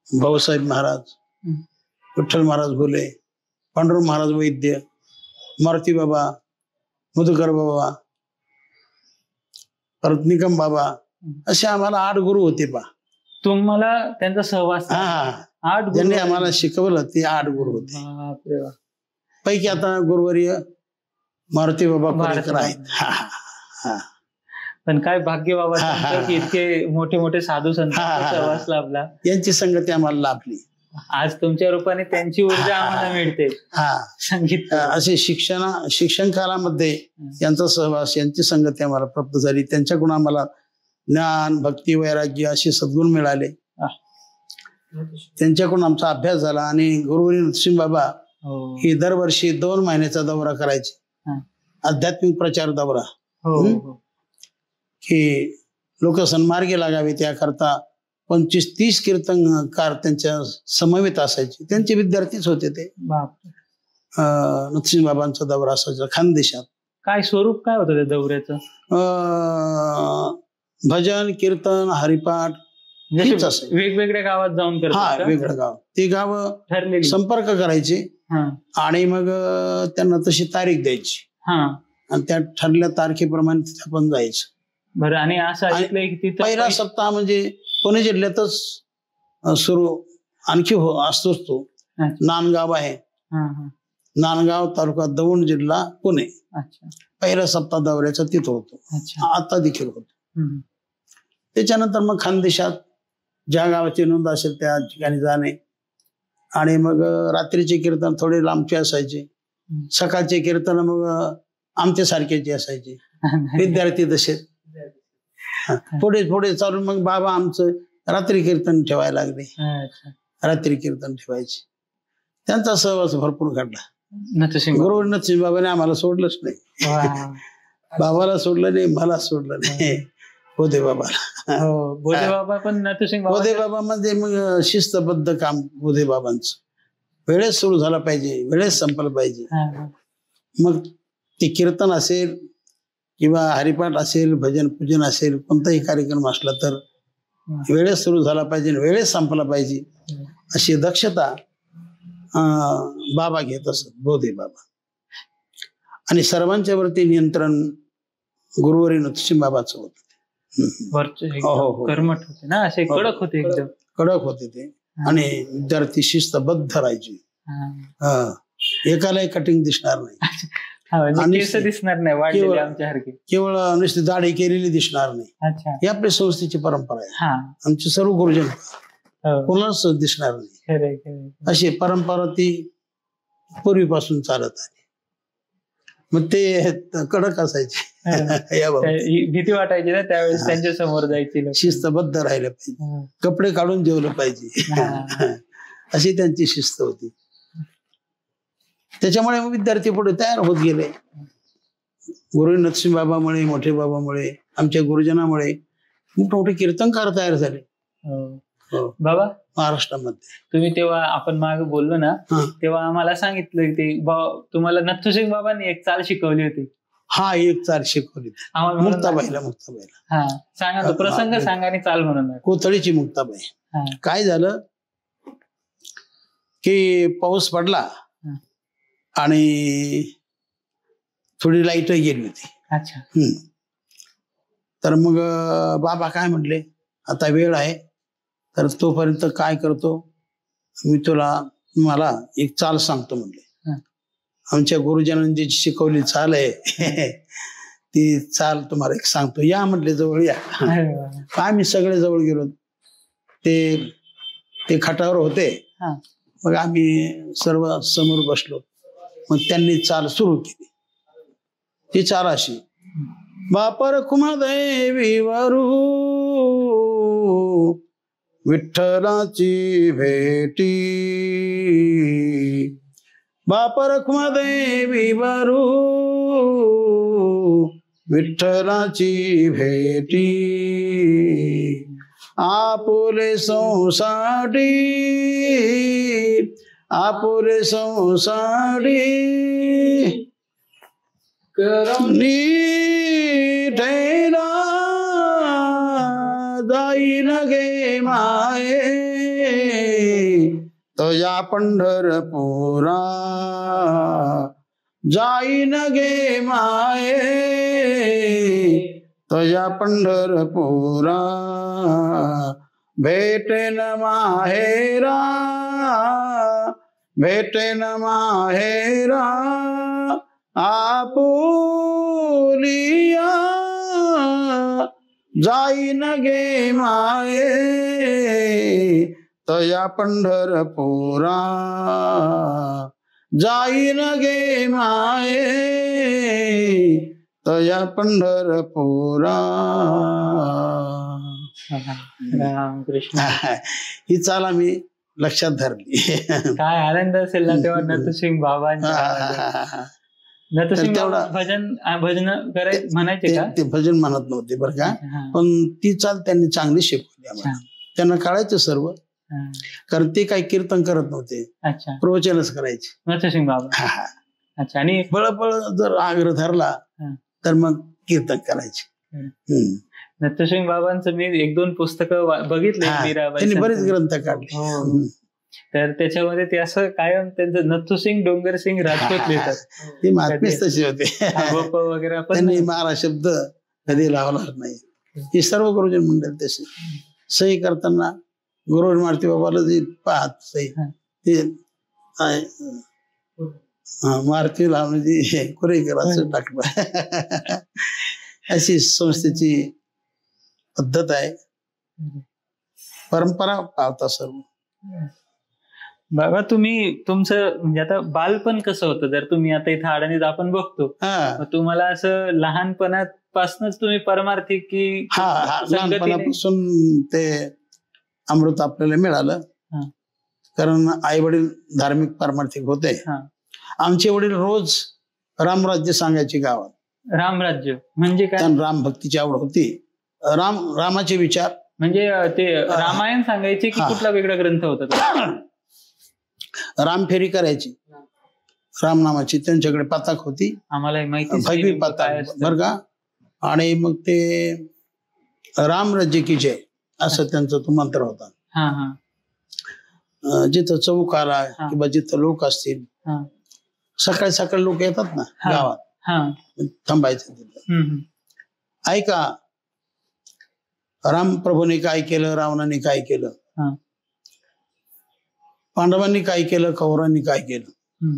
भाऊसाहेब महाराज, विठ्ठल महाराज भोले, पांडुरंग महाराज वैद्य, मारुती बाबा, मधुकर बाबा, परत निकम बाबा, असे आम्हाला 8 गुरु होते पा. तुम्हाला त्यांचा सहवास. हा, 8 गुरु ज्यांनी आम्हाला शिकवलं ते 8 गुरु होते. बापरे वा. पैकी आता गुरुवर्य मारुती बाबा भारत आहेत. हा हा हा. पण काय भाग्य बाबा हा, हा, तुमचं की इतके मोठे मोठे साधू संतांचा सहवास लाभला. यांची संगती आम्हाला लाभली. आज तुमच्या रूपाने त्यांची ऊर्जा आम्हाला मिळते. हा, संगीत असे शिक्षण कालामध्ये यांचा सहवास, यांची संगती आम्हाला प्राप्त झाली. त्यांच्याकडून आम्हाला ज्ञान, भक्ती, वैराग्य असे सद्गुण मिळाले. त्यांच्याकडून आमचा अभ्यास झाला. आणि गुरुवर्य नरसिंह बाबा ही दरवर्षी 2 महिन्याचा दौरा करायचे, आध्यात्मिक प्रचार दौरा, की लोक सन्मार्गी लागावे त्याकरता 25-30 कीर्तनकार त्यांच्या समवेत असायचे. त्यांचे विद्यार्थीच होते ते. नरसिंह बाबांचा दौरा असायचा खानदेशात. काय स्वरूप काय होतं त्या दौऱ्याचं? भजन, कीर्तन, हरिपाठ वेगवेगळ्या गावात जाऊन करतात. वेगळं गाव, ते गाव ठरलेली संपर्क करायचे आणि मग त्यांना तशी तारीख द्यायची आणि त्या ठरलेल्या तारखेप्रमाणे तिथे आपण जायचं. बरं. आणि असं ऐकलंय की तिथं पहिला सप्ताह म्हणजे पुणे जिल्ह्यातच सुरू आणखी असतोच तो. नांदगाव आहे, नांदगाव तालुका दौंड जिल्हा पुणे. पहिला सप्ताह दौऱ्याचा तिथं होतो, आता देखील होतो. त्याच्यानंतर मग खानदेशात ज्या गावाची नोंद असेल त्या ठिकाणी जाणे. आणि मग रात्रीचे कीर्तन थोडे लांबचे असायचे, सकाळचे कीर्तन मग आमच्या सारख्याचे असायचे, विद्यार्थी तसे. पुढे पुढे चालून मग बाबा आमचं रात्री कीर्तन ठेवायला लागले. रात्री कीर्तन ठेवायचे. त्यांचा सहवास भरपूर घडला. गुरु नरसिंह बाबाने आम्हाला सोडलंच नाही. बाबाला सोडलं नाही, मला सोडलं नाही, बोधे बाबाला. बोधे बाबा पण बोधे बाबा म्हणजे मग शिस्तबद्ध काम बोधे बाबांचं. वेळेत सुरू झाला पाहिजे, वेळेत संपलं पाहिजे. मग ते कीर्तन असेल किंवा हरिपाठ असेल, भजन पूजन असेल, कोणताही कार्यक्रम असला तर वेळेत सुरू झाला पाहिजे, वेळेत संपला पाहिजे, अशी दक्षता बाबा घेत असत, बोधे बाबा. आणि सर्वांच्या वरती नियंत्रण गुरुवर्य नरसिंह बाबाचं होत. कर्मठ होते ना, असे कडक होते, एकदम कडक होते ते. आणि विद्यार्थी शिस्तबद्ध राहायचे. एकालाही कटिंग दिसणार नाही, दिसणार नाही, केवळ नुसती दाढी केलेली दिसणार नाही. ही आपल्या संस्थेची परंपरा आहे. आमचे सर्व गुरुजन कोणाच दिसणार नाही, अशी परंपरा ती पूर्वीपासून चालत आली. मग ते कडक असायचे. भीती वाटायची ना त्यावेळेस त्यांच्या समोर जायची. शिस्तबद्ध राहिलं पाहिजे, कपडे काढून जेवलं पाहिजे, अशी त्यांची शिस्त होती. त्याच्यामुळे विद्यार्थी पुढे तयार होत गेले. गुरु नरसिंह बाबामुळे, मोठे बाबामुळे, आमच्या गुरुजनामुळे मोठे कीर्तनकार तयार झाले बाबा महाराष्ट्रामध्ये. तुम्ही तेव्हा आपण मागे बोललो ना, तेव्हा आम्हाला सांगितलं ते तुम्हाला नथुसिंग बाबांनी एक चाल शिकवली होती. हा, एक चाल शिकवली मुक्ताबाईला. हा, सांगा तो प्रसंग सांगा आणि चाल म्हणून. कोथळीची मुक्ताबाई. काय झालं की पाऊस पडला आणि थोडी लाईट गेली होती. अच्छा. तर मग बाबा काय म्हटले, आता वेळ आहे तर तोपर्यंत काय करतो मी, मला एक चाल सांगतो म्हटले. आमच्या गुरुजनांनी जी शिकवली चाल आहे ती चाल तुम्हाला एक सांगतो, या म्हटले जवळ या. आम्ही सगळे जवळ गेलो. ते खाटावर होते. मग आम्ही सर्व समोर बसलो. मग त्यांनी चाल सुरू केली. ती चाल अशी: बापर कुमदेवी वरू विठ्ठलाची भेटी, बापर कुमदेवी वरू विठ्ठलाची भेटी, आपुले संसारी आपुले संसारी करणी ठेला जाईन गे माये, तुझ्या पंढरपुरा जाईन गे माये, तुझ्या पंढरपुरा भेटेन माहेरा, भेटेन माहेरा आपुलिया, जाईन गे माये, तुझ्या पंढरपुरा जाईन गे माये, तुझ्या पंढरपुरा. रामकृष्ण. ही चाल आम्ही लक्षात धरली. काय आनंद असेल ना तेव्हा नथुसिंग बाबांच्या. नथुसिंग बाबा भजन म्हणायचे का? ते भजन म्हणत नव्हते बरं का, पण ती चाल त्यांनी चांगली शिकवली आम्हाला. त्यांना कळायचं सर्व, कारण ते काही कीर्तन करत नव्हते. अच्छा. प्रवचनच करायचे नथुसिंग बाबा. अच्छा. आणि बळबळ जर आग्रह धरला तर मग कीर्तन करायचे. नथुसिंग बाबांचं मी 1-2 पुस्तकं बघितले. त्यांनी बरेच ग्रंथ काढले. तर त्याच्यामध्ये ते असं कायम त्यांचं नथुसिंग डोंगरसिंग राजपूत लिहितात. ते महात्मेच तसे होते. वगैरे त्यांनी मारा शब्द कधी लावला नाही. हे सर्व गुरुजन मंडळ तसे सही करताना गुरु मारुती बाबाला जे पाहत सही ते मारुती लावण्याची कुरेकराचं टाकलं. अशी संस्थेची पद्धत आहे. परंपरा पाळता सर्व. बाबा तुमचं म्हणजे आता बालपण कसं होतं? जर तुम्ही आता इथं अडाणीत आपण बघतो, तुम्हाला असं लहानपणापासूनच तुम्ही परमार्थी की? लहानपणापासून ते अमृत आपल्याला मिळालं, कारण आई वडील धार्मिक परमार्थिक होते. आमचे वडील रोज रामराज्य सांगायचे गावात. रामराज्य म्हणजे काय? राम भक्तीची आवड होती. रामाचे विचार म्हणजे ते रामायण सांगायचे की कुठला वेगळा ग्रंथ होता? रामफेरी करायची रामनामाची. त्यांच्याकडे पताक होती, आम्हाला माहिती भगवी पताक बर का. आणि मग ते रामराज्य की जय असं त्यांचा तो मंत्र होता. जिथं चौक आला किंवा जिथं लोक असतील, सकाळी सकाळी लोक येतात ना गावात, थांबायचं तिथं. ऐका, रामप्रभूने काय केलं, रावणाने काय केलं, पांडवांनी काय केलं, कौरवांनी काय केलं.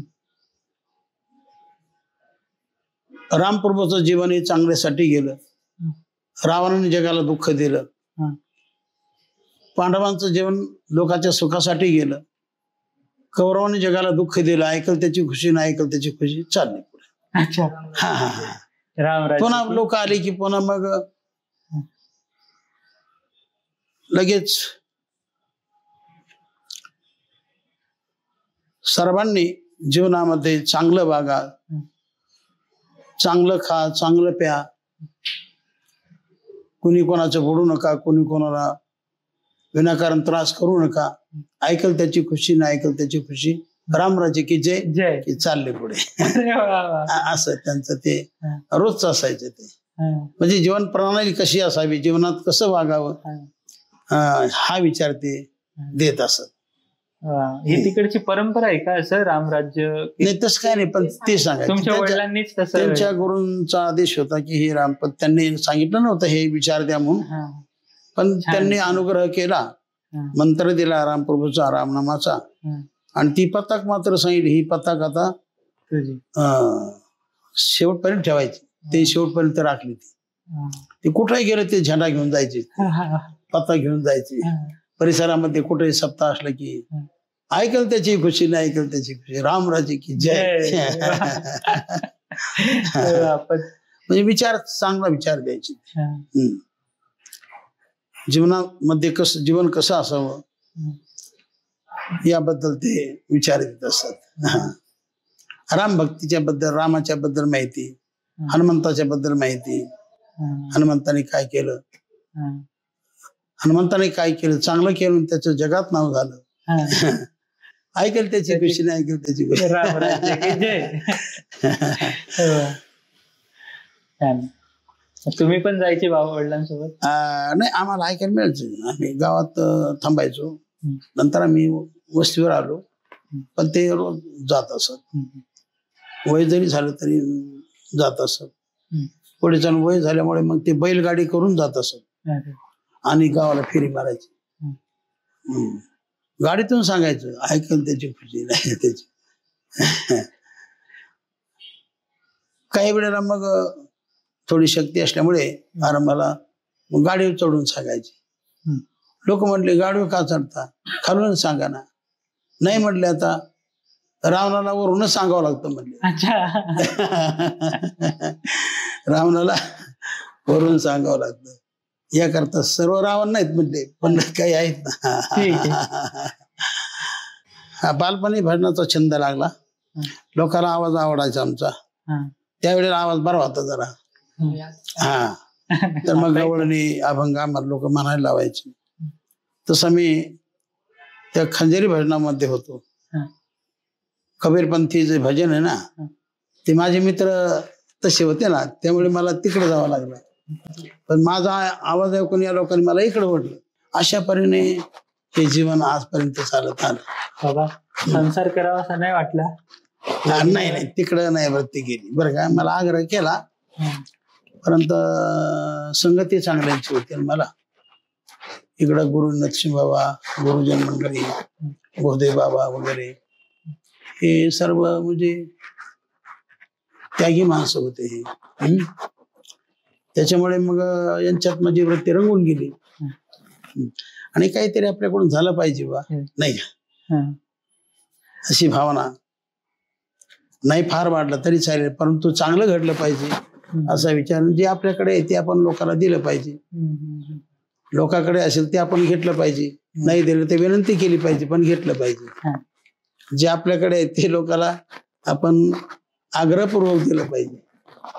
रामप्रभूचं जीवन हे चांगल्यासाठी गेलं. रावणाने जगाला दुःख दिलं. पांडवांचं जीवन लोकांच्या सुखासाठी गेलं. कौरवाने जगाला दुःख दिलं. ऐकल त्याची खुशी, नाही ऐकल त्याची खुशी, चालली पुढे. अच्छा. पुन्हा लोक आले की पुन्हा मग लगेच सर्वांनी जीवनामध्ये चांगलं वागा, चांगलं खा, चांगलं प्या, कुणी कोणाचं बोलू नका, कुणी कोणाला विनाकारण त्रास करू नका. ऐकल त्याची खुशी, नाही ऐकल त्याची खुशी. रामराजे की जय जय. की चालले पुढे. अरे वा वा. असं त्यांचं ते रोजचं असायचं ते. हा. म्हणजे जीवन प्रणाली कशी असावी, जीवनात कसं वागावं, हा विचार ते देत असत. ही तिकडची परंपरा आहे का असं रामराज्य? नाही तसं काय नाही, पण ते सांगायचं तुमच्या वडिलांनीच तसं? त्यांच्या गुरूंचा आदेश होता की हे राम, पण त्यांनी सांगितलं नव्हतं हे विचार द्या म्हणून, पण त्यांनी अनुग्रह केला, मंत्र दिला रामप्रभूचा, रामनामाचा, आणि ती पताक मात्र सांगितली, ही पताक आता शेवटपर्यंत ठेवायची. ते शेवटपर्यंत राखली. ती कुठेही गेलं ते झेंडा घेऊन जायचे, पताक घेऊन जायचे. परिसरामध्ये कुठेही सप्ताह असलं की ऐकल त्याची खुशी, नाही ऐकल त्याची खुशी. रामराजे की जय. म्हणजे विचार, चांगला विचार द्यायचे. जीवनामध्ये जीवन कसं असावं याबद्दल ते विचार देत असतात. राम भक्तीच्या बद्दल, रामाच्या बद्दल माहिती, हनुमंताच्या बद्दल माहिती, हनुमंताने काय केलं, हनुमंताने काय केलं, चांगलं केलं, त्याचं जगात नाव झालं. ऐकेल त्याची खुशी, नाही ऐकेल त्याची खुशी. तुम्ही पण जायचे बाबा वडिलांसोबत? नाही, आम्हाला ऐकायला मिळायचं. आम्ही गावात थांबायचो, नंतर आम्ही वस्तीवर आलो, पण ते रोज जात असत. वय जरी झालं तरी जात असत. पुढे जाऊन वय झाल्यामुळे मग ते बैलगाडी करून जात असत आणि गावाला फेरी मारायची. गाडीतून सांगायचं, ऐकेल त्याची खुशी, नाही त्याची. काही वेळेला मग थोडी शक्ती असल्यामुळे आरंभाला मग गाडीवर चढून सांगायची. लोक म्हटले, गाडीवर का चढता, खालूनच सांगा ना. नाही म्हटले, आता रावणाला वरूनच सांगावं लागतं म्हटले. रावणाला वरून सांगावं लागतं. याकरता सर्व रावण नाहीत म्हटले, पण काही आहेत ना. बालपणी भजनाचा छंद लागला, लोकांना आवाज आवडायचा आमचा. त्यावेळेला आवाज बरा होता जरा. तर मग गवळणी, अभंग आम्हाला लोक म्हणायला लावायचे. तसं मी त्या खंजेरी भजनामध्ये होतो. कबीरपंथी जे भजन आहे ना, ते माझे मित्र तसे होते ना, त्यामुळे मला तिकडे जावं लागलं. पण माझा आवाज ऐकून या लोकांनी मला इकडे ओढलं. अशा परीने हे जीवन आजपर्यंत चालत आलं. बाबा, संसार करावा असं नाही वाटला? नाही, तिकडं नाही वृत्ती गेली बरं का. मला आग्रह केला, परंतु संगती चांगल्यांची होती मला. इकडं गुरु नरसिंह बाबा, गुरुजन मंडळी, गोदेव बाबा वगैरे हे सर्व म्हणजे त्यागी माणसं होते हे. त्याच्यामुळे मग यांच्यात माझी वृत्ती रंगून गेली. आणि काहीतरी आपल्याकडून झालं पाहिजे बा, नाही का, अशी भावना. नाही फार वाढलं तरी चालेल, परंतु चांगलं घडलं पाहिजे असा विचार. जे आपल्याकडे आहे ते आपण लोकांना दिलं पाहिजे. लोकांकडे असेल ते आपण घेतलं पाहिजे. नाही दिलं ते विनंती केली पाहिजे, पण घेतलं पाहिजे. जे आपल्याकडे आहे ते लोकांना आपण आग्रहपूर्वक दिलं पाहिजे,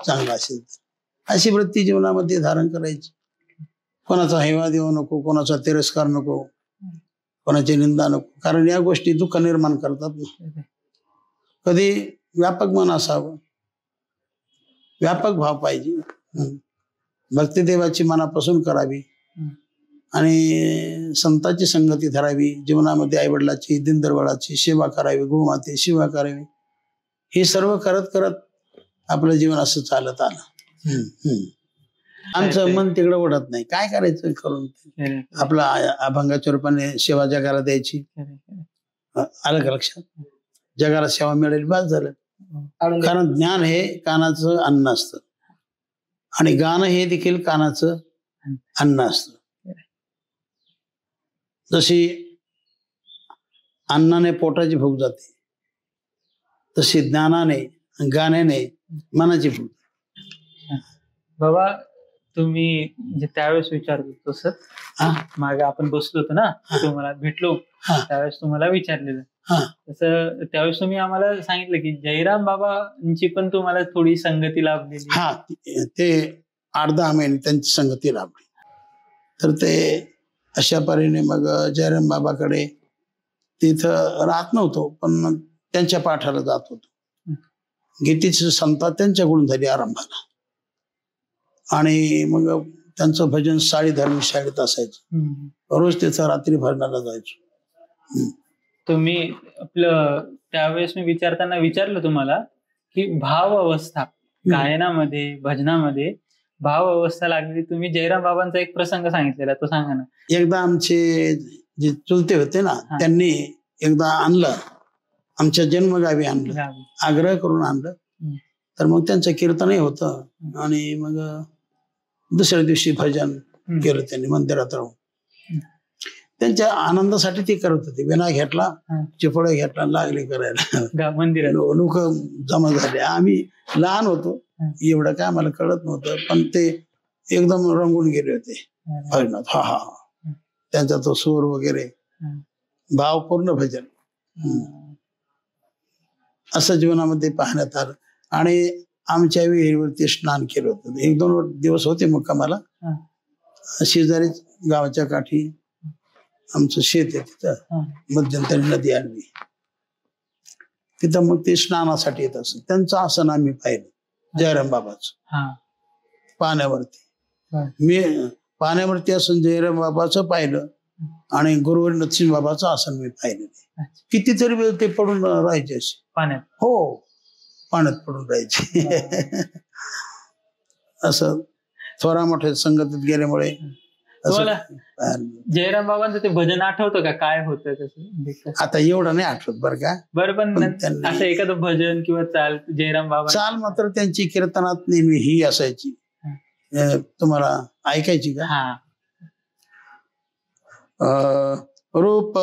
चांगलं असेल तर. अशी वृत्ती जीवनामध्ये धारण करायची. कोणाचा हेवा देऊ नको, कोणाचा तिरस्कार नको, कोणाची निंदा नको, कारण या गोष्टी दुःख निर्माण करतात ना. कधी व्यापक मन असावं, व्यापक भाव पाहिजे. भक्तिदेवाची मनापासून करावी आणि संतांची संगती धरावी. जीवनामध्ये आईवडिलाची, दिनदरवळाची सेवा करावी, गोमाते सेवा करावी. हे सर्व करत करत आपलं जीवन असं चालत आलं. आमचं मन तिकडे ओढत नाही. काय करायचं करून आपला अभंगाच्या रूपाने सेवा जगाला द्यायची. आलं का लक्षात? जगाला सेवा मिळेल, बस झालं. कारण ज्ञान हे कानाचं अन्न असतं आणि गाणं हे देखील कानाचं अन्न असतं. जशी अन्नाने पोटाची भूक जाते, तशी ज्ञानाने, गाण्याने मनाची भूक. बाबा, तुम्ही जे त्यावेळेस विचारत होतो सर, मागे आपण बसलो होतो ना, तुम्हाला भेटलो त्यावेळेस तुम्हाला विचारलेलं हा. तसं त्यावेळेस तुम्ही आम्हाला सांगितलं की जयराम बाबांची पण तुम्हाला थोडी संगती लाभलेली. हा, ते 8-10 महिने त्यांची संगती लाभली. तर ते अशा परीने मग जयराम बाबाकडे तिथं राहत नव्हतो, पण त्यांच्या पाठाला जात होतो. गीतेची संता त्यांच्याकडून झाली आरंभाला. आणि मग त्यांचं भजन साळी धर्मशाळेत असायचं. रोज तिथं रात्री भजनाला जायचो. तुम्ही आपलं त्यावेळेस मी विचारताना विचारलं तुम्हाला की भाव अवस्था गायनामध्ये भजनामध्ये भाव अवस्था लागली. तुम्ही जयराम बाबांचा एक प्रसंग सांगितलेला, तो सांगा ना. एकदा आमचे जे चुलते होते ना, त्यांनी एकदा आणलं, आमच्या जन्मगावी आणलं, आग्रह करून आणलं. तर मग त्यांचं कीर्तनही होतं आणि मग दुसऱ्या दिवशी भजन केलं त्यांनी मंदिरात राहून. त्यांच्या आनंदासाठी ते करत होते. विना घेतला, चिपळा घेतला, लागले करायला मंदिरात. लोक जमा झाले. आम्ही लहान होतो, एवढं काय आम्हाला कळत नव्हतं, पण ते एकदम रंगून गेले होते भजनात. हा हा, त्यांचा तो सूर वगैरे, भावपूर्ण भजन असं जीवनामध्ये पाहण्यात आलं. आणि आमच्या विहिरीवरती स्नान केलं होतं. 1-2 दिवस होते मुक्कामाला. शेजारीच गावाच्या काठी आमचं शेत आहे, तिथं मध्यंतरी नदी आणली, तिथं मग ते स्नानासाठी येत असत. त्यांचं आसन आम्ही पाहिलं, जयराम बाबाचं पाण्यावरती. मी पाण्यावरती असून जयराम बाबाचं पाहिलं आणि गुरुवारी नरसिंह बाबाचं आसन मी पाहिलं. कितीतरी वेळ ते पडून राहायचे असे पाण्यात. हो, पाण्यात पडून राहायचे. असं थोरा मोठ्या संगतीत गेल्यामुळे. जयराम बाबांचं ते भजन आठवतं का, काय होतं तसं? आता एवढं नाही आठवत बरं का. बरं, पण असं एखादं भजन किंवा चाल जयराम बाबा. चाल मात्र त्यांची कीर्तनात नेहमी ही असायची. तुम्हाला ऐकायची का? रूप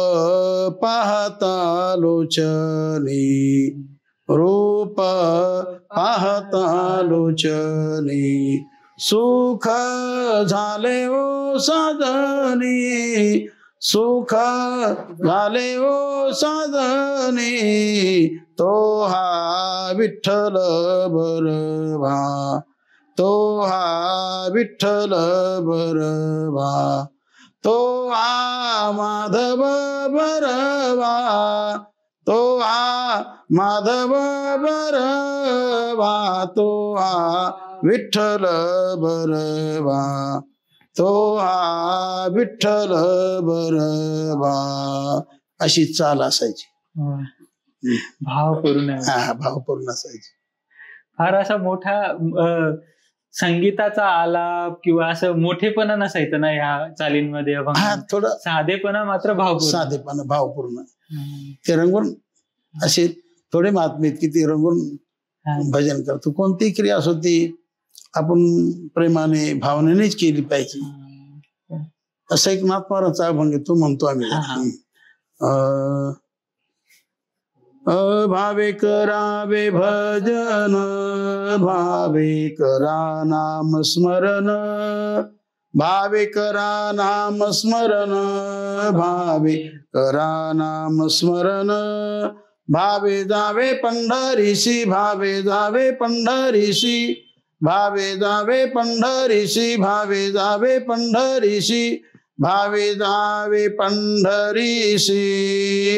पाहता लोचनी, रूप पाहता लोचनी, सुख झाले ओ साधनी, सुख झाले ओ साधनी, तो हा विठ्ठल बरवा, तो हा विठ्ठल बरवा, तो हा माधव बरवा, तो हा माधव बरवा, तो हा विठ्ठल बरवा, तो हा विठ्ठल बरवा. अशी चाल असायची. भावपूर्ण. भावपूर्ण असायची. फार असा मोठा संगीताचा आलाप किंवा असं मोठेपणा नसायचं ना ह्या चालींमध्ये. थोडं साधेपणा मात्र भावपूर्ण. साधेपणा भावपूर्ण. ते रंगून असे थोडे महात्मे की ते रंगून भजन करतो. कोणतीही क्रिया असो ती आपण प्रेमाने भावनेनेच केली पाहिजे. असा एक नाथमारांचा अभंग तो म्हणतो आम्ही. भावे करावे भजन, भावे करा नाम स्मरण, भावे करा नाम स्मरण, भावे करा नाम स्मरण, भावे जावे पंढरीशी, भावे जावे पंढरीशी, भावे जावे पंढरीशी, भावे जावे पंढरीशी, भावे जावे पंढरीशी,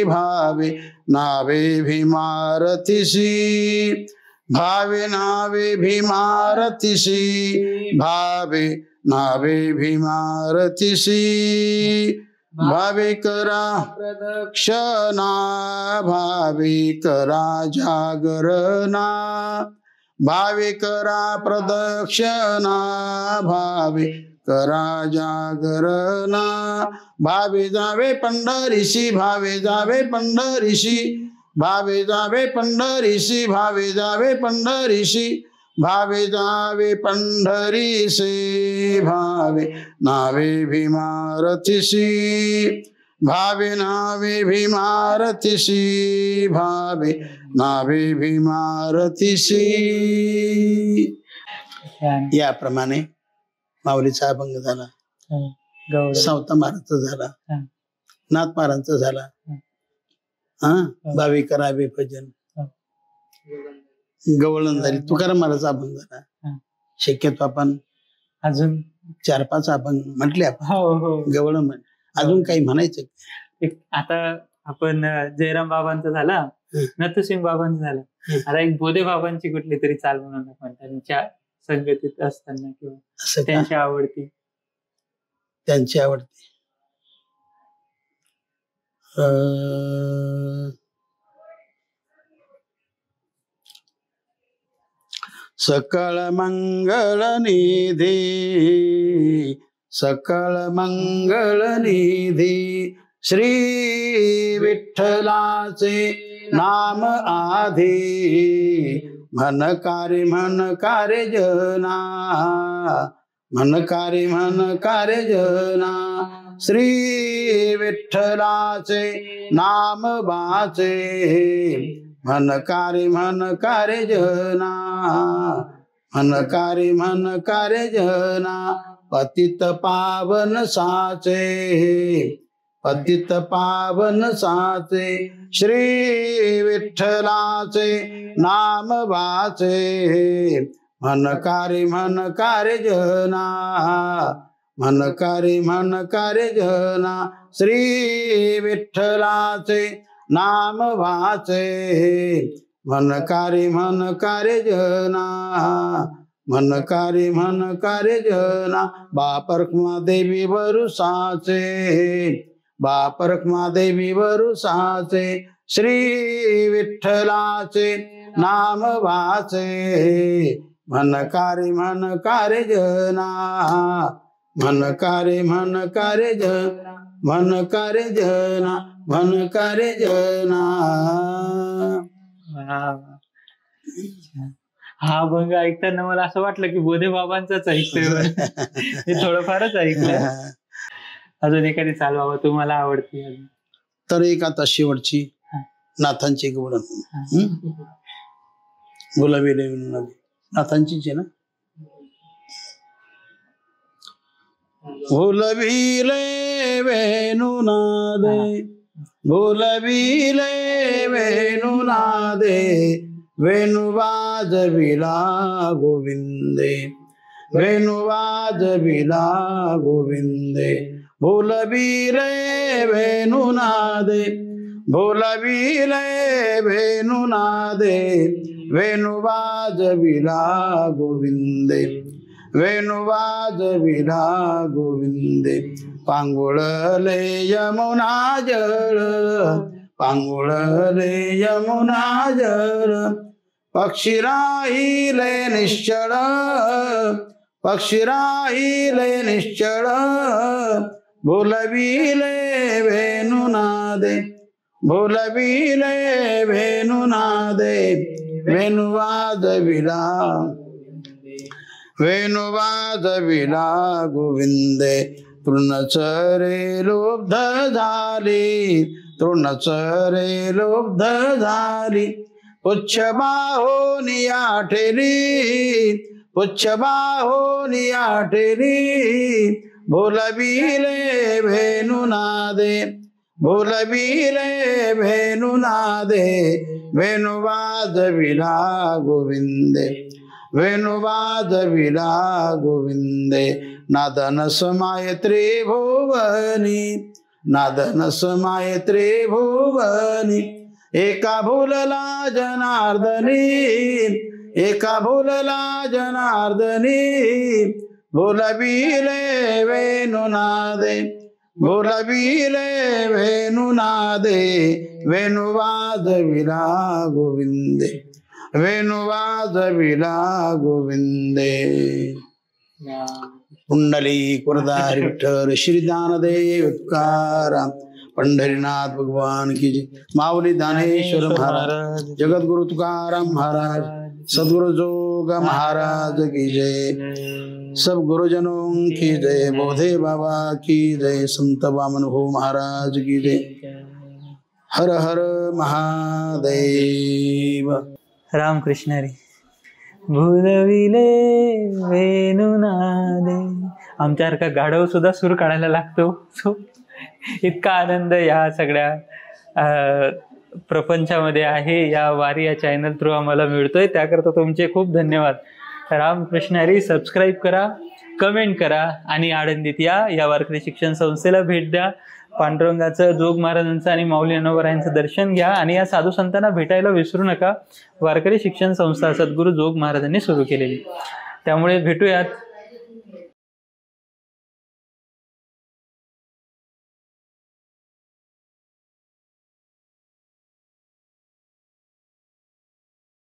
भावे नावे भीमारतीशी, भावे नावे भीमारतीशी, भावे नावे भीमारतीशी, भावे करा प्रदक्षिणा, भावे करा जागरणा, भावे करा प्रदक्षिणा, भावे करा जागरणा, भावे जावे पंढरीशी, भावे जावे पंढरीशी, भावे जावे पंढरीशी, भावे जावे पंढरीशी, भावे जावे पंढरीशी, भावे नावे भीमारतीशी, भावे नावे भीमारतीशी, भावे नावे भीमारतीशी. याप्रमाणे माऊलीचा अभंग झाला, सावता महाराजचा झाला, नाथ महाराजांचा झाला. बावी करावे भजन, गवळण झाली, तुकाराम महाराज अभंग झाला. शक्यतो आपण अजून 4-5 अभंग म्हटले आपण. हो गवळण म्हण, अजून काही म्हणायचं? आता आपण जयराम बाबांचा झाला, नथुसिंग बाबांचा झाला, आता एक बोधे बाबांची कुठली तरी चाल म्हणून आपण त्यांच्या संगतीत असताना किंवा त्यांची आवडती सकळ मंगळ निधी, सकळ मंगळ निधी, श्री विठ्ठलाचे नाम आधी, म्हणकारे म्हणकारे जना, म्हणकारे म्हणकारे जना, श्री विठ्ठलाचे नाम वाचे, म्हणकारे म्हणकारे जना, म्हणकारे म्हणकारे जना, पतित पावन साचे, पतित पावन साचे, श्री विठ्ठलाचे नाम वाचे, म्हणकारे म्हणकारे जना, म्हणकारे म्हणकारे जना, श्री विठ्ठलाचे नाम वाचे, म्हणकारे म्हणकारे जना, म्हणकारे म्हणकारे जना, बापरखमा देवी वरुसाचे, बापरखमा देवी वरुसाचे, श्री विठ्ठलाचे नाम वाचे, म्हणकारे म्हणकारे जना, म्हणकारे म्हणकारे जना, म्हणकारे जना, म्हणकारे जना. हा अभंग ऐकताना मला असं वाटलं की बोधे बाबांचाच ऐकतोय. हे थोडंफारच ऐकलं. अजून एखादी चाल बाबा तुम्हाला आवडती? तर एक आता शेवटची नाथांची गवळण, गुलाबी नाथांचीच आहे ना. भुलविले वेणुनादे, भुलविले वेणुनादे, वेणु वाजविला गोविंदे, वेणु वाजविला गोविंदे, भुलविले वेणुनादे, भुलविले वेणुनादे, वेणु वाजविला गोविंदे, वेणु वाजविला गोविंदे, पांगुळले यमुना जळ, पांगुळले यमुना जळ, पक्षी राहिले निश्चळ, पक्षी राहिले निश्चळ, भुलविले वेणुनादे, भुलविले वेणुनादे, वेणु वाजविला, वेणु वाजविला गोविंदे, तृणचरे लुब्ध झाली, तृणचरे लुब्ध झाली, पुच्छ बाहोनी आठेली, पुच्छ बाहोनी आठेली, भुलविले वेणुनादे, भुलविले वेणुनादे, वेणु वाजविला गोविंदे, वेणु वाजविला गोविंदे, नादन समाय त्रिभुवनी, नादन समाय त्रिभुवनी, एका भुलला जनार्दनी, एका भुलला जनार्दनी, भुलविले वेणुनादे, भुलविले वेणुनादे, वेणु वाजविला गोविंदे, वेणु वाजविला गोविंदे. पुंडलिक वरदारी विठ्ठल श्री ज्ञानदेव तुकाराम पंढरीनाथ भगवान की जय. माऊली दानेश्वर महाराज, जगद्गुरु तुकाराम महाराज, सद्गुरु जोग महाराज की जय. सब गुरुजनों की जय. बोधे बाबा की जय. संत वामन भो महाराज की जय. हर हर महादेव. रामकृष्ण हरी. भुलविले वेणुनादे. आमच्यासारखा गाढव सुद्धा सूर काढायला लागतो. इतका आनंद या सगळ्या प्रपंचामध्ये आहे, या वारी या चॅनल थ्रू आम्हाला मिळतोय, त्याकरता तुमचे खूप धन्यवाद. रामकृष्ण हरी. सबस्क्राईब करा, कमेंट करा आणि आळंदीत या वारकरी शिक्षण संस्थेला भेट द्या. पांडुरंगाचं, जोग महाराजांचं आणि माऊली ज्ञानोबा दर्शन घ्या आणि या साधू संतांना भेटायला विसरू नका. वारकरी शिक्षण संस्था सद्गुरू जोग महाराजांनी सुरू केलेली. त्यामुळे भेटूयात